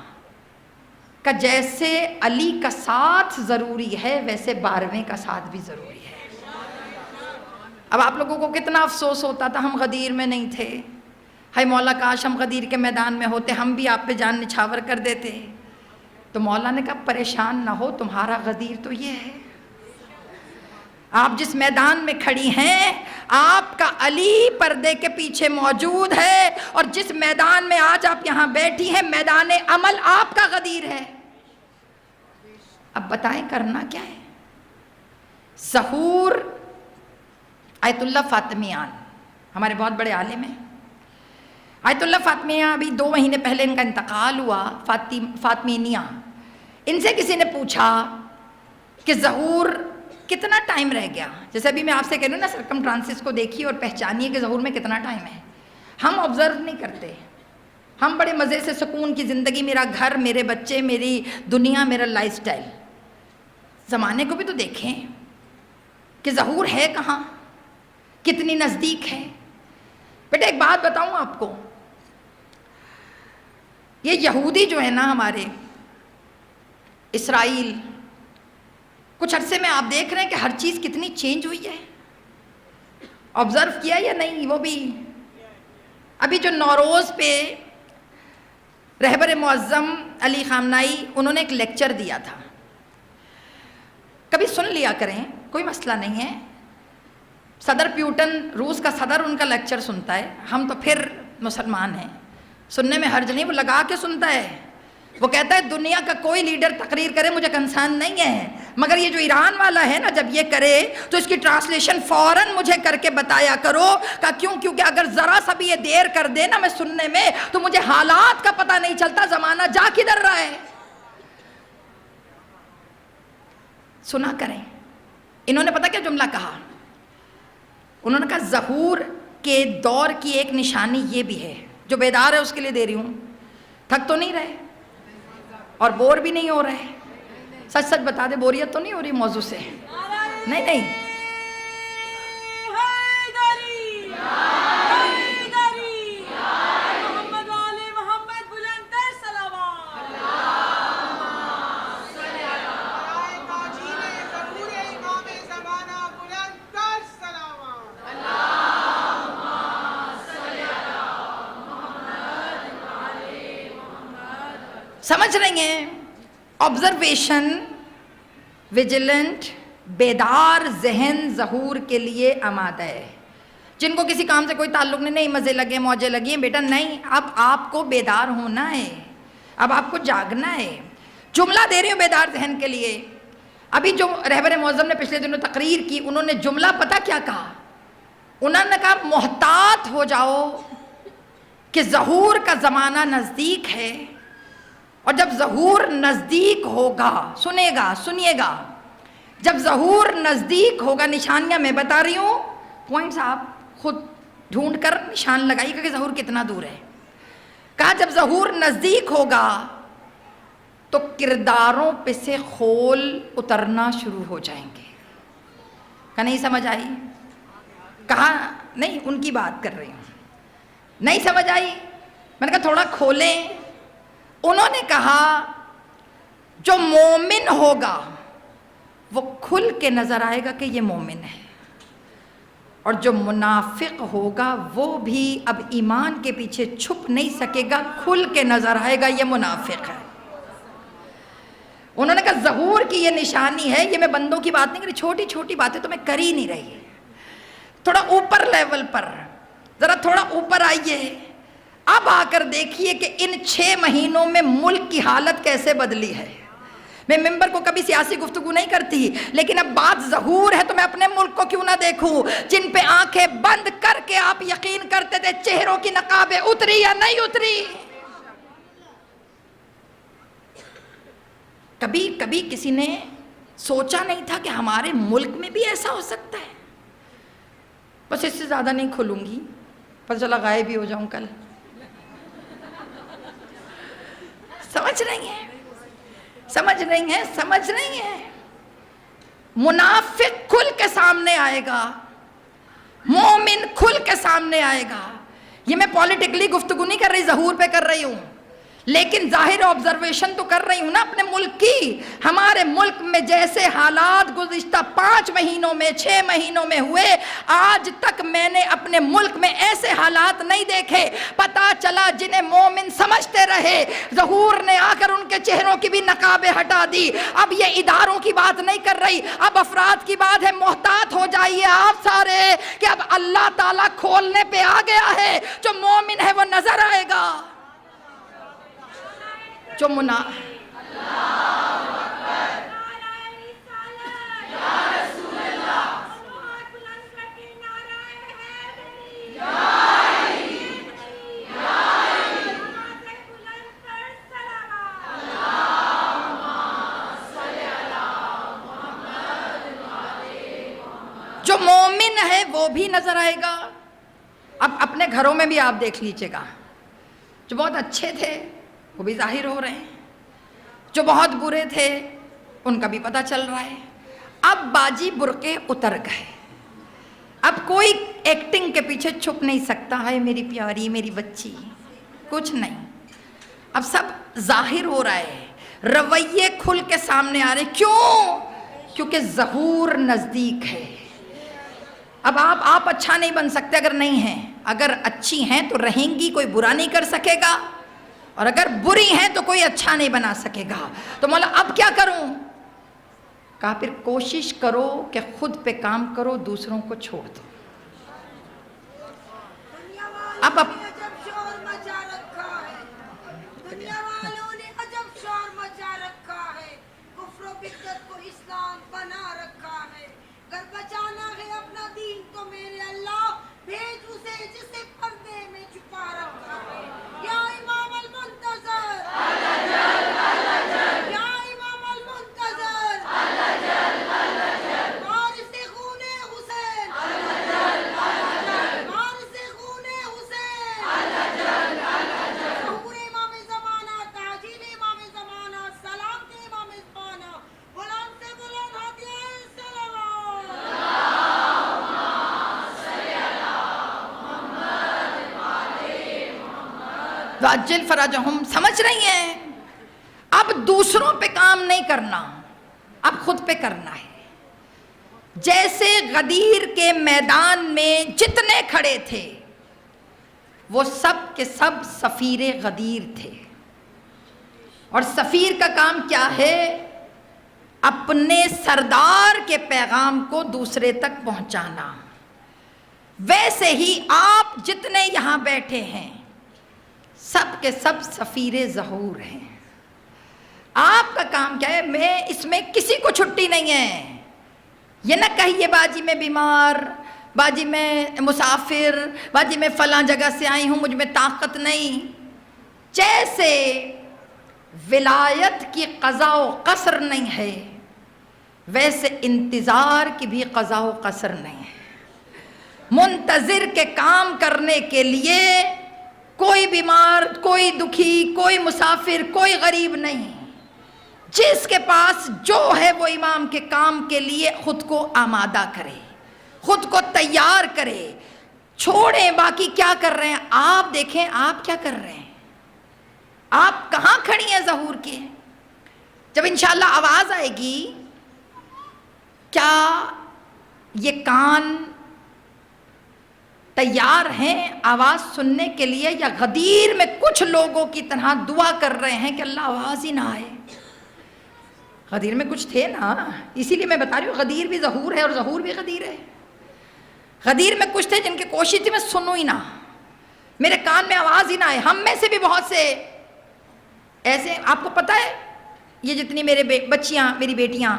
A: کہ جیسے علی کا ساتھ ضروری ہے ویسے 12ویں کا ساتھ بھی ضروری ہے. اب آپ لوگوں کو کتنا افسوس ہوتا تھا ہم غدیر میں نہیں تھے. ہائے مولا کاش ہم غدیر کے میدان میں ہوتے، ہم بھی آپ پہ جان نچھاور کر دیتے. تو مولا نے کہا پریشان نہ ہو، تمہارا غدیر تو یہ ہے. آپ جس میدان میں کھڑی ہیں آپ کا علی پردے کے پیچھے موجود ہے، اور جس میدان میں آج آپ یہاں بیٹھی ہیں میدان عمل آپ کا غدیر ہے. اب بتائیں کرنا کیا ہے؟ ظہور آیت اللہ فاطمیان ہمارے بہت بڑے عالم ہیں. آیت اللہ فاطمیہ ابھی 2 مہینے پہلے ان کا انتقال ہوا. فاطمینیہ، ان سے کسی نے پوچھا کہ ظہور کتنا ٹائم رہ گیا. جیسے ابھی میں آپ سے کہہ رہی ہوں نا سرکم ٹرانسس کو دیکھیے اور پہچانیے کہ ظہور میں کتنا ٹائم ہے. ہم آبزرو نہیں کرتے، ہم بڑے مزے سے سکون کی زندگی، میرا گھر، میرے بچے، میری دنیا، میرا لائف سٹائل. زمانے کو بھی تو دیکھیں کہ ظہور ہے کہاں، کتنی نزدیک ہے. بیٹا ایک بات بتاؤں آپ کو، یہ یہودی جو ہے نا ہمارے، اسرائیل کچھ عرصے میں آپ دیکھ رہے ہیں کہ ہر چیز کتنی چینج ہوئی ہے. آبزرو کیا یا نہیں؟ وہ بھی ابھی جو نوروز پہ رہبر معظم علی خامنائی انہوں نے ایک لیکچر دیا تھا، کبھی سن لیا کریں، کوئی مسئلہ نہیں ہے. صدر پیوٹن روس کا صدر ان کا لیکچر سنتا ہے، ہم تو پھر مسلمان ہیں، سننے میں حرج نہیں، وہ لگا کے سنتا ہے. وہ کہتا ہے دنیا کا کوئی لیڈر تقریر کرے مجھے کنسرن نہیں ہے، مگر یہ جو ایران والا ہے نا جب یہ کرے تو اس کی ٹرانسلیشن فوراً مجھے کر کے بتایا کرو. کیونکہ اگر ذرا سا بھی یہ دیر کر دے نا میں سننے میں تو مجھے حالات کا پتہ نہیں چلتا، زمانہ جا کدھر رہا ہے. سنا کریں. انہوں نے پتہ کیا جملہ کہا؟ انہوں نے کہا ظہور کے دور کی ایک نشانی یہ بھی ہے، جو بیدار ہے اس کے لیے دے رہی ہوں، تھک تو نہیں رہے اور بور بھی نہیں ہو رہے. سچ سچ بتا دے، بوریت تو نہیں ہو رہی موضوع سے؟ نہیں. سمجھ رہی ہیں؟ آبزرویشن، ویجیلنٹ، بیدار ذہن ظہور کے لیے آمادہ ہے. جن کو کسی کام سے کوئی تعلق نہیں مزے لگے موجے لگی ہیں، بیٹا نہیں، اب آپ کو بیدار ہونا ہے، اب آپ کو جاگنا ہے. جملہ دے رہی ہوں بیدار ذہن کے لیے. ابھی جو رہبر معظم نے پچھلے دنوں تقریر کی، انہوں نے جملہ پتہ کیا کہا؟ انہوں نے کہا محتاط ہو جاؤ کہ ظہور کا زمانہ نزدیک ہے، اور جب ظہور نزدیک ہوگا، سنیے گا، جب ظہور نزدیک ہوگا، نشانیاں میں بتا رہی ہوں، پوائنٹس آپ خود ڈھونڈ کر نشان لگائی کہ ظہور کتنا دور ہے. کہا جب ظہور نزدیک ہوگا تو کرداروں پہ سے خول اترنا شروع ہو جائیں گے. کہا نہیں سمجھ آئی؟ کہا نہیں، ان کی بات کر رہی ہوں. نہیں سمجھ آئی؟ میں نے کہا تھوڑا کھولیں. انہوں نے کہا جو مومن ہوگا وہ کھل کے نظر آئے گا کہ یہ مومن ہے، اور جو منافق ہوگا وہ بھی اب ایمان کے پیچھے چھپ نہیں سکے گا، کھل کے نظر آئے گا یہ منافق ہے. انہوں نے کہا ظہور کی یہ نشانی ہے. یہ میں بندوں کی بات نہیں کر رہی، چھوٹی چھوٹی باتیں تو میں کر ہی نہیں رہی. تھوڑا اوپر لیول پر، ذرا تھوڑا اوپر آئیے. اب آ کر دیکھیے کہ ان 6 مہینوں میں ملک کی حالت کیسے بدلی ہے. میں ممبر کو کبھی سیاسی گفتگو نہیں کرتی، لیکن اب بات ظہور ہے تو میں اپنے ملک کو کیوں نہ دیکھوں، جن پہ آنکھیں بند کر کے آپ یقین کرتے تھے چہروں کی نقابیں اتری یا نہیں اتری. کبھی کسی نے سوچا نہیں تھا کہ ہمارے ملک میں بھی ایسا ہو سکتا ہے. بس اس سے زیادہ نہیں کھلوں گی، پتہ چلا غائب ہی ہو جاؤں کل. سمجھ رہی ہیں؟ منافق کھل کے سامنے آئے گا، مومن کھل کے سامنے آئے گا. یہ میں پولیٹیکلی گفتگو نہیں کر رہی، ظہور پہ کر رہی ہوں، لیکن ظاہر آبزرویشن تو کر رہی ہوں نا اپنے ملک کی. ہمارے ملک میں جیسے حالات گزشتہ 5 مہینوں میں 6 مہینوں میں ہوئے، آج تک میں نے اپنے ملک میں ایسے حالات نہیں دیکھے. پتا چلا جنہیں مومن سمجھتے رہے، ظہور نے آ کر ان کے چہروں کی بھی نقابیں ہٹا دی. اب یہ اداروں کی بات نہیں کر رہی، اب افراد کی بات ہے. محتاط ہو جائیے آپ سارے کہ اب اللہ تعالیٰ کھولنے پہ آ گیا ہے. جو مومن ہے وہ نظر آئے گا، جو جو مومن ہے وہ بھی نظر آئے گا. اب اپنے گھروں میں بھی آپ دیکھ لیجئے گا، جو بہت اچھے تھے وہ بھی ظاہر ہو رہے ہیں، جو بہت برے تھے ان کا بھی پتہ چل رہا ہے. اب باجی برقعے اتر گئے، اب کوئی ایکٹنگ کے پیچھے چھپ نہیں سکتا ہے میری پیاری میری بچی، کچھ نہیں. اب سب ظاہر ہو رہا ہے، رویے کھل کے سامنے آ رہے. کیوں؟ کیونکہ ظہور نزدیک ہے. اب آپ اچھا نہیں بن سکتے اگر نہیں ہیں. اگر اچھی ہیں تو رہیں گی، کوئی برا نہیں کر سکے گا، اور اگر بری ہیں تو کوئی اچھا نہیں بنا سکے گا. تو مولا اب کیا کروں؟ کہا پھر کوشش کرو کہ خود پہ کام کرو، دوسروں کو چھوڑ دو. اب
B: دنیا والوں نے عجب شور مچا رکھا ہے، کفر و بدعت کو اسلام بنا رکھا ہے. اگر بچانا ہے اپنا دین تو میرے اللہ بھیج اسے جسے پردے میں چھپا رکھا ہے. یا امام المنتظر، یا امام المنتظر، وارث خون حسین، وارث خون حسین، ظہور امام زمانہ، تعجیل امام زمانہ، سلام کے امام زمانہ، بلند سے بلند ہدیہ صلوات.
A: وَعَجِّلْ فَرَجَهُمْ. سمجھ رہی ہیں؟ اب دوسروں پہ کام نہیں کرنا، اب خود پہ کرنا ہے. جیسے غدیر کے میدان میں جتنے کھڑے تھے وہ سب کے سب سفیر غدیر تھے، اور سفیر کا کام کیا ہے؟ اپنے سردار کے پیغام کو دوسرے تک پہنچانا. ویسے ہی آپ جتنے یہاں بیٹھے ہیں سب کے سب سفیر ظہور ہیں. آپ کا کام کیا ہے؟ میں اس میں کسی کو چھٹی نہیں ہے. یہ نہ کہیے باجی میں بیمار، باجی میں مسافر، باجی میں فلاں جگہ سے آئی ہوں، مجھ میں طاقت نہیں. جیسے ولایت کی قضا و قصر نہیں ہے، ویسے انتظار کی بھی قضا و قصر نہیں ہے. منتظر کے کام کرنے کے لیے کوئی بیمار، کوئی دکھی، کوئی مسافر، کوئی غریب نہیں. جس کے پاس جو ہے وہ امام کے کام کے لیے خود کو آمادہ کرے، خود کو تیار کرے. چھوڑیں باقی کیا کر رہے ہیں. آپ دیکھیں آپ کیا کر رہے ہیں، آپ کہاں کھڑی ہیں ظہور کے. جب انشاءاللہ آواز آئے گی، کیا یہ کان تیار ہیں آواز سننے کے لیے، یا غدیر میں کچھ لوگوں کی طرح دعا کر رہے ہیں کہ اللہ آواز ہی نہ آئے؟ غدیر میں کچھ تھے نا، اسی لیے میں بتا رہی ہوں غدیر بھی ظہور ہے اور ظہور بھی غدیر ہے. غدیر میں کچھ تھے جن کی کوشش تھی میں سنوں ہی نہ، میرے کان میں آواز ہی نہ آئے. ہم میں سے بھی بہت سے ایسے، آپ کو پتہ ہے یہ جتنی میرے بچیاں، میری بیٹیاں،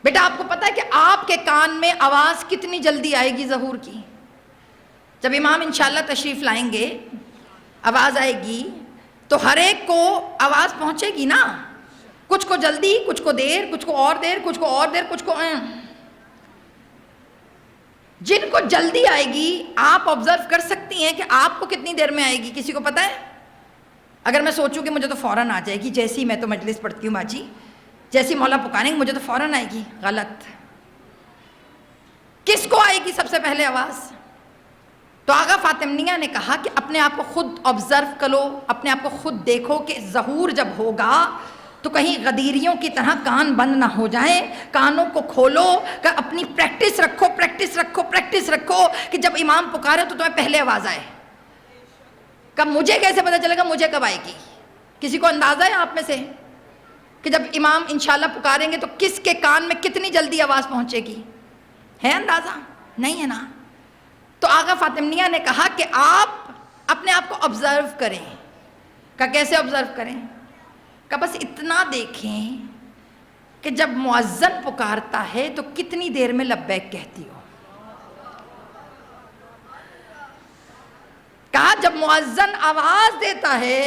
A: بیٹا آپ کو پتہ ہے کہ آپ کے کان میں آواز کتنی جلدی آئے گی ظہور کی. جب امام انشاءاللہ تشریف لائیں گے، آواز آئے گی تو ہر ایک کو آواز پہنچے گی نا. کچھ کو جلدی، کچھ کو دیر، کچھ کو اور دیر، کچھ کو اور دیر، کچھ کو جن کو جلدی آئے گی آپ آبزرو کر سکتی ہیں کہ آپ کو کتنی دیر میں آئے گی. کسی کو پتہ ہے؟ اگر میں سوچوں کہ مجھے تو فوراً آ جائے گی، جیسی میں تو مجلس پڑھتی ہوں باجی، جیسی مولا پکاریں گے مجھے تو فوراً آئے گی. غلط. کس کو آئے گی سب سے پہلے آواز؟ تو آغا فاطمیہ نے کہا کہ اپنے آپ کو خود آبزرو کرو، اپنے آپ کو خود دیکھو کہ ظہور جب ہوگا تو کہیں غدیریوں کی طرح کان بند نہ ہو جائیں. کانوں کو کھولو، کہ اپنی پریکٹس رکھو، پریکٹس رکھو، پریکٹس رکھو کہ جب امام پکارے تو تمہیں پہلے آواز آئے. کب مجھے کیسے پتہ چلے گا مجھے کب آئے گی؟ کسی کو اندازہ ہے آپ میں سے کہ جب امام انشاءاللہ پکاریں گے تو کس کے کان میں کتنی جلدی آواز پہنچے گی؟ ہے اندازہ؟ نہیں ہے نا. تو آغا فاطمیہ نے کہا کہ آپ اپنے آپ کو آبزرو کریں. کہ کیسے آبزرو کریں؟ کہ بس اتنا دیکھیں کہ جب مؤذن پکارتا ہے تو کتنی دیر میں لبیک کہتی ہو. کہا جب مؤذن آواز دیتا ہے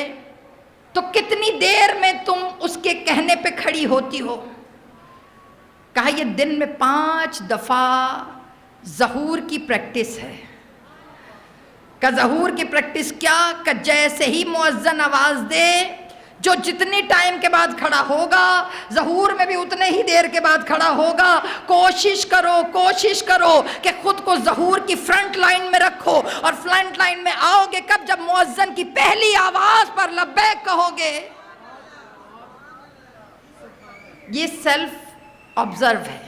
A: تو کتنی دیر میں تم اس کے کہنے پہ کھڑی ہوتی ہو. کہا یہ دن میں 5 دفعہ ظہور کی پریکٹس ہے. کہ ظہور کی پریکٹس کیا؟ کہ جیسے ہی مؤذن آواز دے، جو جتنی ٹائم کے بعد کھڑا ہوگا ظہور میں بھی اتنے ہی دیر کے بعد کھڑا ہوگا. کوشش کرو کہ خود کو ظہور کی فرنٹ لائن میں رکھو. اور فرنٹ لائن میں آؤ گے کب؟ جب مؤذن کی پہلی آواز پر لبیک کہو گے. یہ سیلف آبزرو ہے،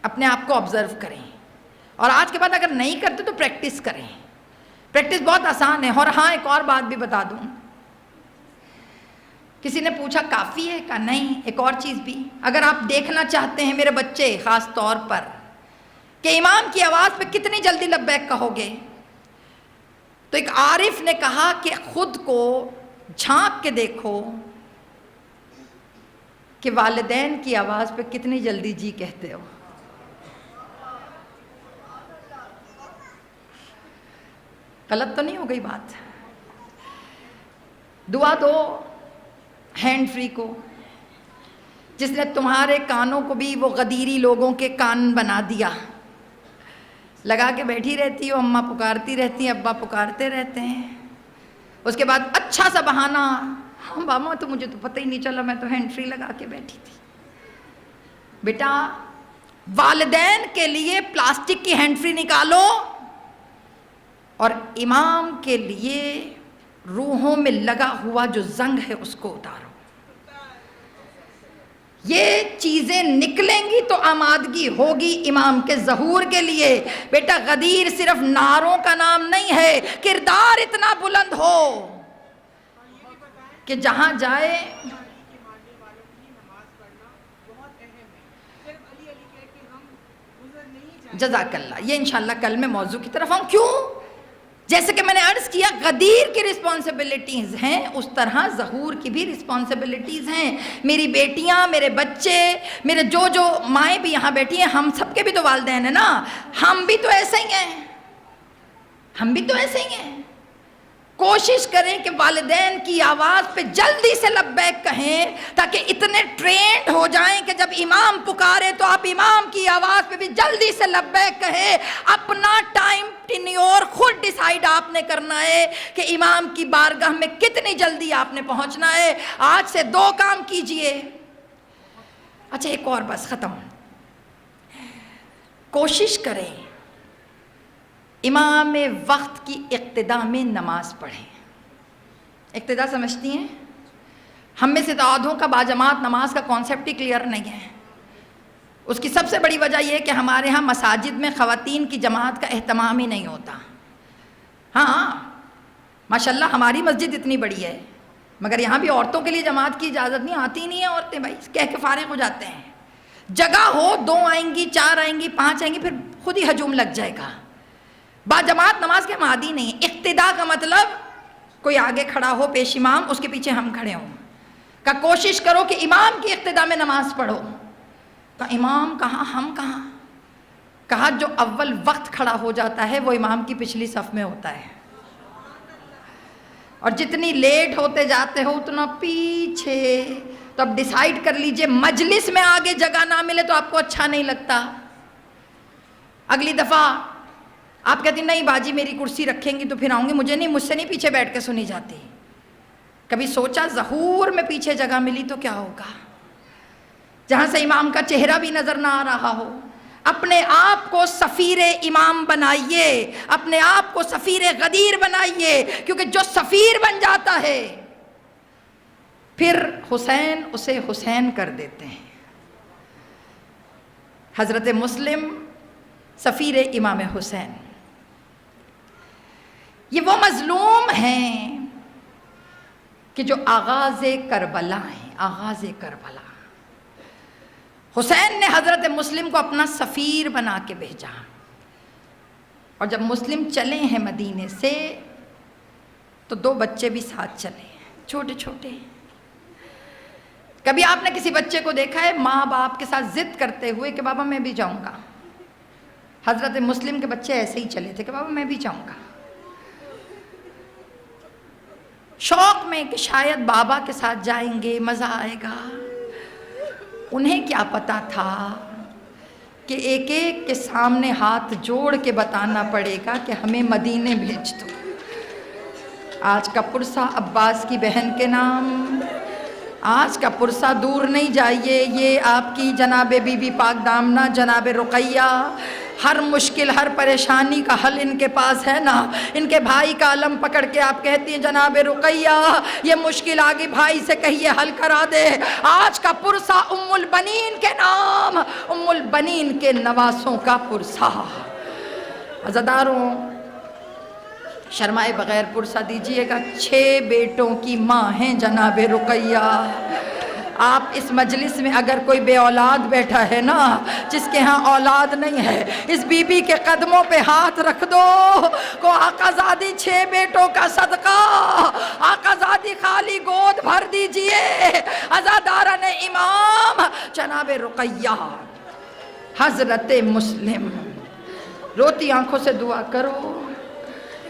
A: اپنے آپ کو آبزرو کریں، اور آج کے بعد اگر نہیں کرتے تو پریکٹس کریں. پریکٹس بہت آسان ہے. اور ہاں ایک اور بات بھی بتا دوں، کسی نے پوچھا کافی ہے؟ کہا نہیں، ایک اور چیز بھی. اگر آپ دیکھنا چاہتے ہیں میرے بچے خاص طور پر کہ امام کی آواز پہ کتنی جلدی لبیک کہو گے، تو ایک عارف نے کہا کہ خود کو جھانک کے دیکھو کہ والدین کی آواز پہ کتنی جلدی جی کہتے ہو. غلط تو نہیں ہو گئی بات؟ دعا دو ہینڈ فری کو، جس نے تمہارے کانوں کو بھی وہ غدیری لوگوں کے کان بنا دیا. لگا کے بیٹھی رہتی ہو، اماں پکارتی رہتی ہیں، ابا پکارتے رہتے ہیں، اس کے بعد اچھا سا بہانہ، ہاں ماما تو مجھے تو پتہ ہی نہیں چلا، میں تو ہینڈ فری لگا کے بیٹھی تھی. بیٹا والدین کے لیے پلاسٹک کی ہینڈ فری نکالو اور امام کے لیے روحوں میں لگا ہوا جو زنگ ہے اس کو اتارو. یہ چیزیں نکلیں گی تو آمادگی ہوگی امام کے ظہور کے لیے. بیٹا غدیر صرف نعروں کا نام نہیں ہے، کردار اتنا بلند ہو کہ جہاں جائے. جزاک اللہ. یہ انشاءاللہ کل میں موضوع کی طرف آؤں. کیوں؟ جیسے کہ میں نے عرض کیا غدیر کی رسپانسبلٹیز ہیں، اس طرح ظہور کی بھی رسپانسبلٹیز ہیں. میری بیٹیاں، میرے بچے، میرے جو مائیں بھی یہاں بیٹھی ہیں، ہم سب کے بھی تو والدین ہیں نا. ہم بھی تو ایسے ہی ہیں، ہم بھی تو ایسے ہی ہیں. کوشش کریں کہ والدین کی آواز پہ جلدی سے لبیک کہیں، تاکہ اتنے ٹرینڈ ہو جائیں کہ جب امام پکارے تو آپ امام کی آواز پہ بھی جلدی سے لبیک کہیں. اپنا ٹائم ٹینیور خود ڈیسائیڈ آپ نے کرنا ہے کہ امام کی بارگاہ میں کتنی جلدی آپ نے پہنچنا ہے. آج سے 2 کام کیجئے. اچھا ایک اور بس ختم. کوشش کریں امام وقت کی اقتداء میں نماز پڑھیں. اقتداء سمجھتی ہیں؟ ہم میں سے تو آدھوں کا باجماعت نماز کا کانسیپٹ ہی کلیئر نہیں ہے. اس کی سب سے بڑی وجہ یہ ہے کہ ہمارے ہاں مساجد میں خواتین کی جماعت کا اہتمام ہی نہیں ہوتا. ہاں ماشاءاللہ ہماری مسجد اتنی بڑی ہے، مگر یہاں بھی عورتوں کے لیے جماعت کی اجازت نہیں، آتی نہیں ہیں عورتیں. بھائی کہہ کے فارغ ہو جاتے ہیں. جگہ ہو 2 آئیں گی، 4 آئیں گی، 5 آئیں گی، پھر خود ہی ہجوم لگ جائے گا. باجماعت نماز کے ہم عادی نہیں. اقتداء کا مطلب کوئی آگے کھڑا ہو پیش امام، اس کے پیچھے ہم کھڑے ہوں. کہ کوشش کرو کہ امام کی اقتداء میں نماز پڑھو. کہ امام کہاں ہم کہاں؟ کہا جو اول وقت کھڑا ہو جاتا ہے وہ امام کی پچھلی صف میں ہوتا ہے، اور جتنی لیٹ ہوتے جاتے ہو اتنا پیچھے. تو اب ڈیسائیڈ کر لیجئے مجلس میں آگے جگہ نہ ملے تو آپ کو اچھا نہیں لگتا. اگلی دفعہ آپ کہتی نہیں باجی میری کرسی رکھیں گی تو پھر آؤں گی، مجھے نہیں، مجھ سے نہیں پیچھے بیٹھ کے سنی جاتی. کبھی سوچا ظہور میں پیچھے جگہ ملی تو کیا ہوگا؟ جہاں سے امام کا چہرہ بھی نظر نہ آ رہا ہو. اپنے آپ کو سفیر امام بنائیے، اپنے آپ کو سفیر غدیر بنائیے، کیونکہ جو سفیر بن جاتا ہے پھر حسین اسے حسین کر دیتے ہیں. حضرت مسلم سفیر امام حسین. یہ وہ مظلوم ہیں کہ جو آغاز کربلا ہیں، آغاز کربلا. حسین نے حضرت مسلم کو اپنا سفیر بنا کے بھیجا، اور جب مسلم چلے ہیں مدینے سے تو 2 بچے بھی ساتھ چلے ہیں، چھوٹے چھوٹے. کبھی آپ نے کسی بچے کو دیکھا ہے ماں باپ کے ساتھ ضد کرتے ہوئے کہ بابا میں بھی جاؤں گا؟ حضرت مسلم کے بچے ایسے ہی چلے تھے کہ بابا میں بھی جاؤں گا، شوق میں کہ شاید بابا کے ساتھ جائیں گے مزہ آئے گا. انہیں کیا پتا تھا کہ ایک ایک کے سامنے ہاتھ جوڑ کے بتانا پڑے گا کہ ہمیں مدینے بھیج دو. آج کا پرسہ عباس کی بہن کے نام، آج کا پرسہ دور نہیں جائیے، یہ آپ کی جناب بی بی پاک دامنہ جناب رقیہ ہر مشکل ہر پریشانی کا حل ان کے پاس ہے نا. ان کے بھائی کا علم پکڑ کے آپ کہتی ہیں جناب رقیہ یہ مشکل آگے بھائی سے کہیے حل کرا دے. آج کا پرسہ ام البنین کے نام، ام البنین کے نواسوں کا پرسہ. عزاداروں شرمائے بغیر پرسہ دیجئے گا. 6 بیٹوں کی ماں ہیں جناب رقیہ. آپ اس مجلس میں اگر کوئی بے اولاد بیٹھا ہے نا، جس کے ہاں اولاد نہیں ہے، اس بی بی کے قدموں پہ ہاتھ رکھ دو کو آقا زادی 6 بیٹوں کا صدقہ آقا زادی خالی گود بھر دیجئے. عزاداران امام جناب رقیہ حضرت مسلم، روتی آنکھوں سے دعا کرو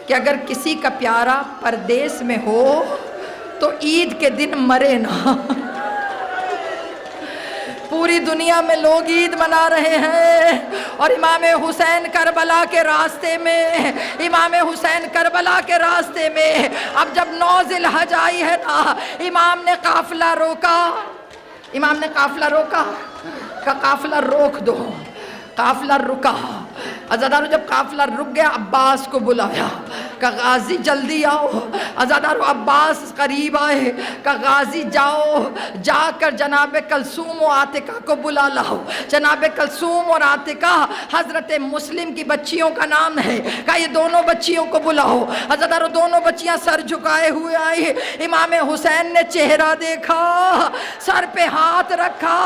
A: کہ اگر کسی کا پیارا پردیس میں ہو تو عید کے دن مرے نہ. پوری دنیا میں لوگ عید منا رہے ہیں اور امام حسین کربلا کے راستے میں، امام حسین کربلا کے راستے میں اب جب 9 ذی الحج آئی ہے نا، امام نے قافلہ روکا. امام نے قافلہ روکا کہ قافلہ روک دو. قافلہ رکا. عزادارو جب قافلہ رک گیا عباس کو بلایا کہ غازی جلدی آؤ. عزادارو عباس قریب آئے کہ غازی جاؤ، جا کر جناب کلثوم و عاتقہ کو بلا لاؤ. جناب کلثوم اور عاتقہ حضرت مسلم کی بچیوں کا نام ہے کہ یہ دونوں بچیوں کو بلاؤ. عزادارو دونوں بچیاں سر جھکائے ہوئے آئی. امام حسین نے چہرہ دیکھا، سر پہ ہاتھ رکھا،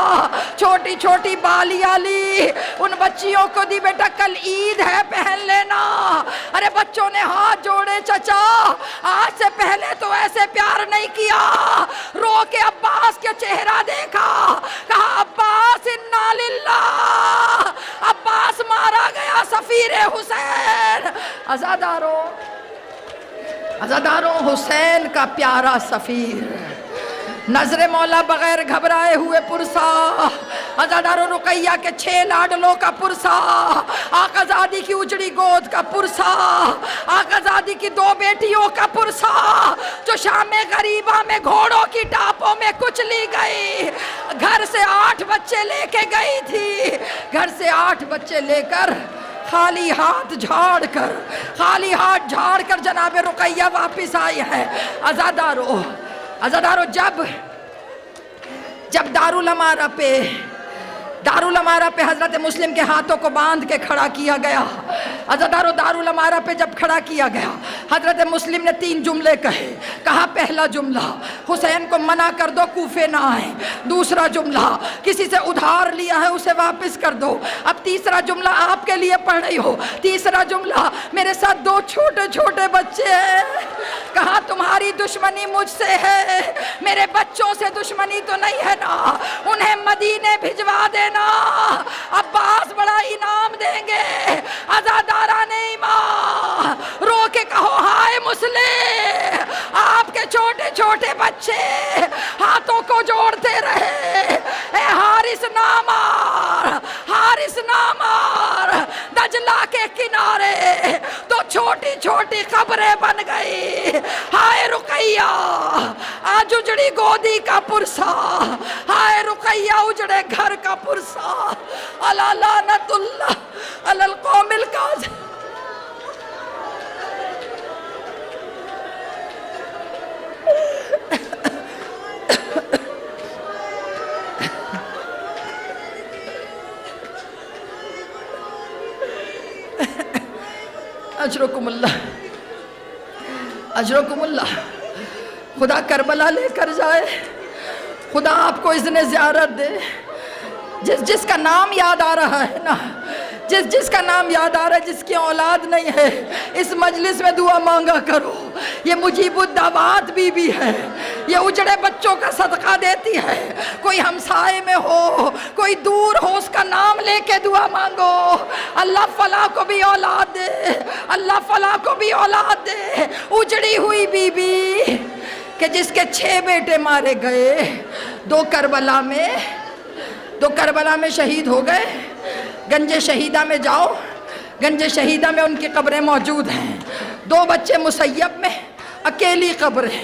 A: چھوٹی چھوٹی بالیاں لی، ان بچیوں کو دی بیٹا کل عید ہے پہن لینا. ارے بچوں نے ہاتھ جوڑے، چچا آج سے پہلے تو ایسے پیار نہیں کیا. رو کے عباس کے چہرہ دیکھا، کہا عباس انا للہ، عباس مارا گیا سفیر حسین. عزاداروں حسین کا پیارا سفیر، نظر مولا بغیر گھبرائے ہوئے پرسہ. عزادارو رقیہ کے 6 لاڈلوں کا پرسہ، آقا زادی کی اجڑی گود کا پرسہ، آقا زادی کی 2 بیٹیوں کا پرسہ جو شام غریبہ میں گھوڑوں کی ٹاپوں میں کچلی گئی. گھر سے 8 بچے لے کے گئی تھی، گھر سے 8 بچے لے کر خالی ہاتھ جھاڑ کر جناب رقیہ واپس آئی ہے. عزادارو جب دارالامارہ پہ حضرت مسلم کے ہاتھوں کو باندھ کے کھڑا کیا گیا. عزادارو دارالامارہ پہ جب کھڑا کیا گیا حضرت مسلم نے 3 جملے کہے. کہا پہلا جملہ حسین کو منع کر دو کوفے نہ آئیں. دوسرا جملہ کسی سے ادھار لیا ہے اسے واپس کر دو. اب تیسرا جملہ آپ کے لیے پڑھ رہی ہو. تیسرا جملہ میرے ساتھ 2 چھوٹے چھوٹے بچے ہیں. کہا تمہاری دشمنی مجھ سے ہے، میرے بچوں سے دشمنی تو نہیں ہے نا، انہیں مدینے بھجوا دینا، عباس بڑا انعام دیں گے. عزاداران ایمان رو کے کہو ہائے مسلم، آپ کے چھوٹے چھوٹے بچے ہاتھوں کو جوڑتے رہے. اے حارث نامار دجلہ کے کنارے تو چھوٹی چھوٹی قبریں بن گئی. ہائے رقیہ آج اجڑی گودی کا پرسہ، ہائے رقیہ اجڑے گھر کا پرسہ. الا لعنت اللہ علی القوم الکاذب. اجرکم اللہ. خدا کربلا لے کر جائے، خدا آپ کو اذن زیارت دے. جس کا نام یاد آ رہا ہے نا، جس کا نام یاد آ رہا ہے، جس کی اولاد نہیں ہے، اس مجلس میں دعا مانگا کرو. یہ مجیب الدعوات بی بی ہے، یہ اجڑے بچوں کا صدقہ دیتی ہے. کوئی ہمسائے میں ہو، کوئی دور ہو، اس کا نام لے کے دعا مانگو. اللہ فلاں کو بھی اولاد دے، اللہ فلاں کو بھی اولاد دے. اجڑی ہوئی بی بی کہ جس کے 6 بیٹے مارے گئے، 2 کربلا میں شہید ہو گئے. گنج شہیدہ میں جاؤ، گنج شہیدہ میں ان کی قبریں موجود ہیں. 2 بچے مسیب میں، اکیلی قبر ہے.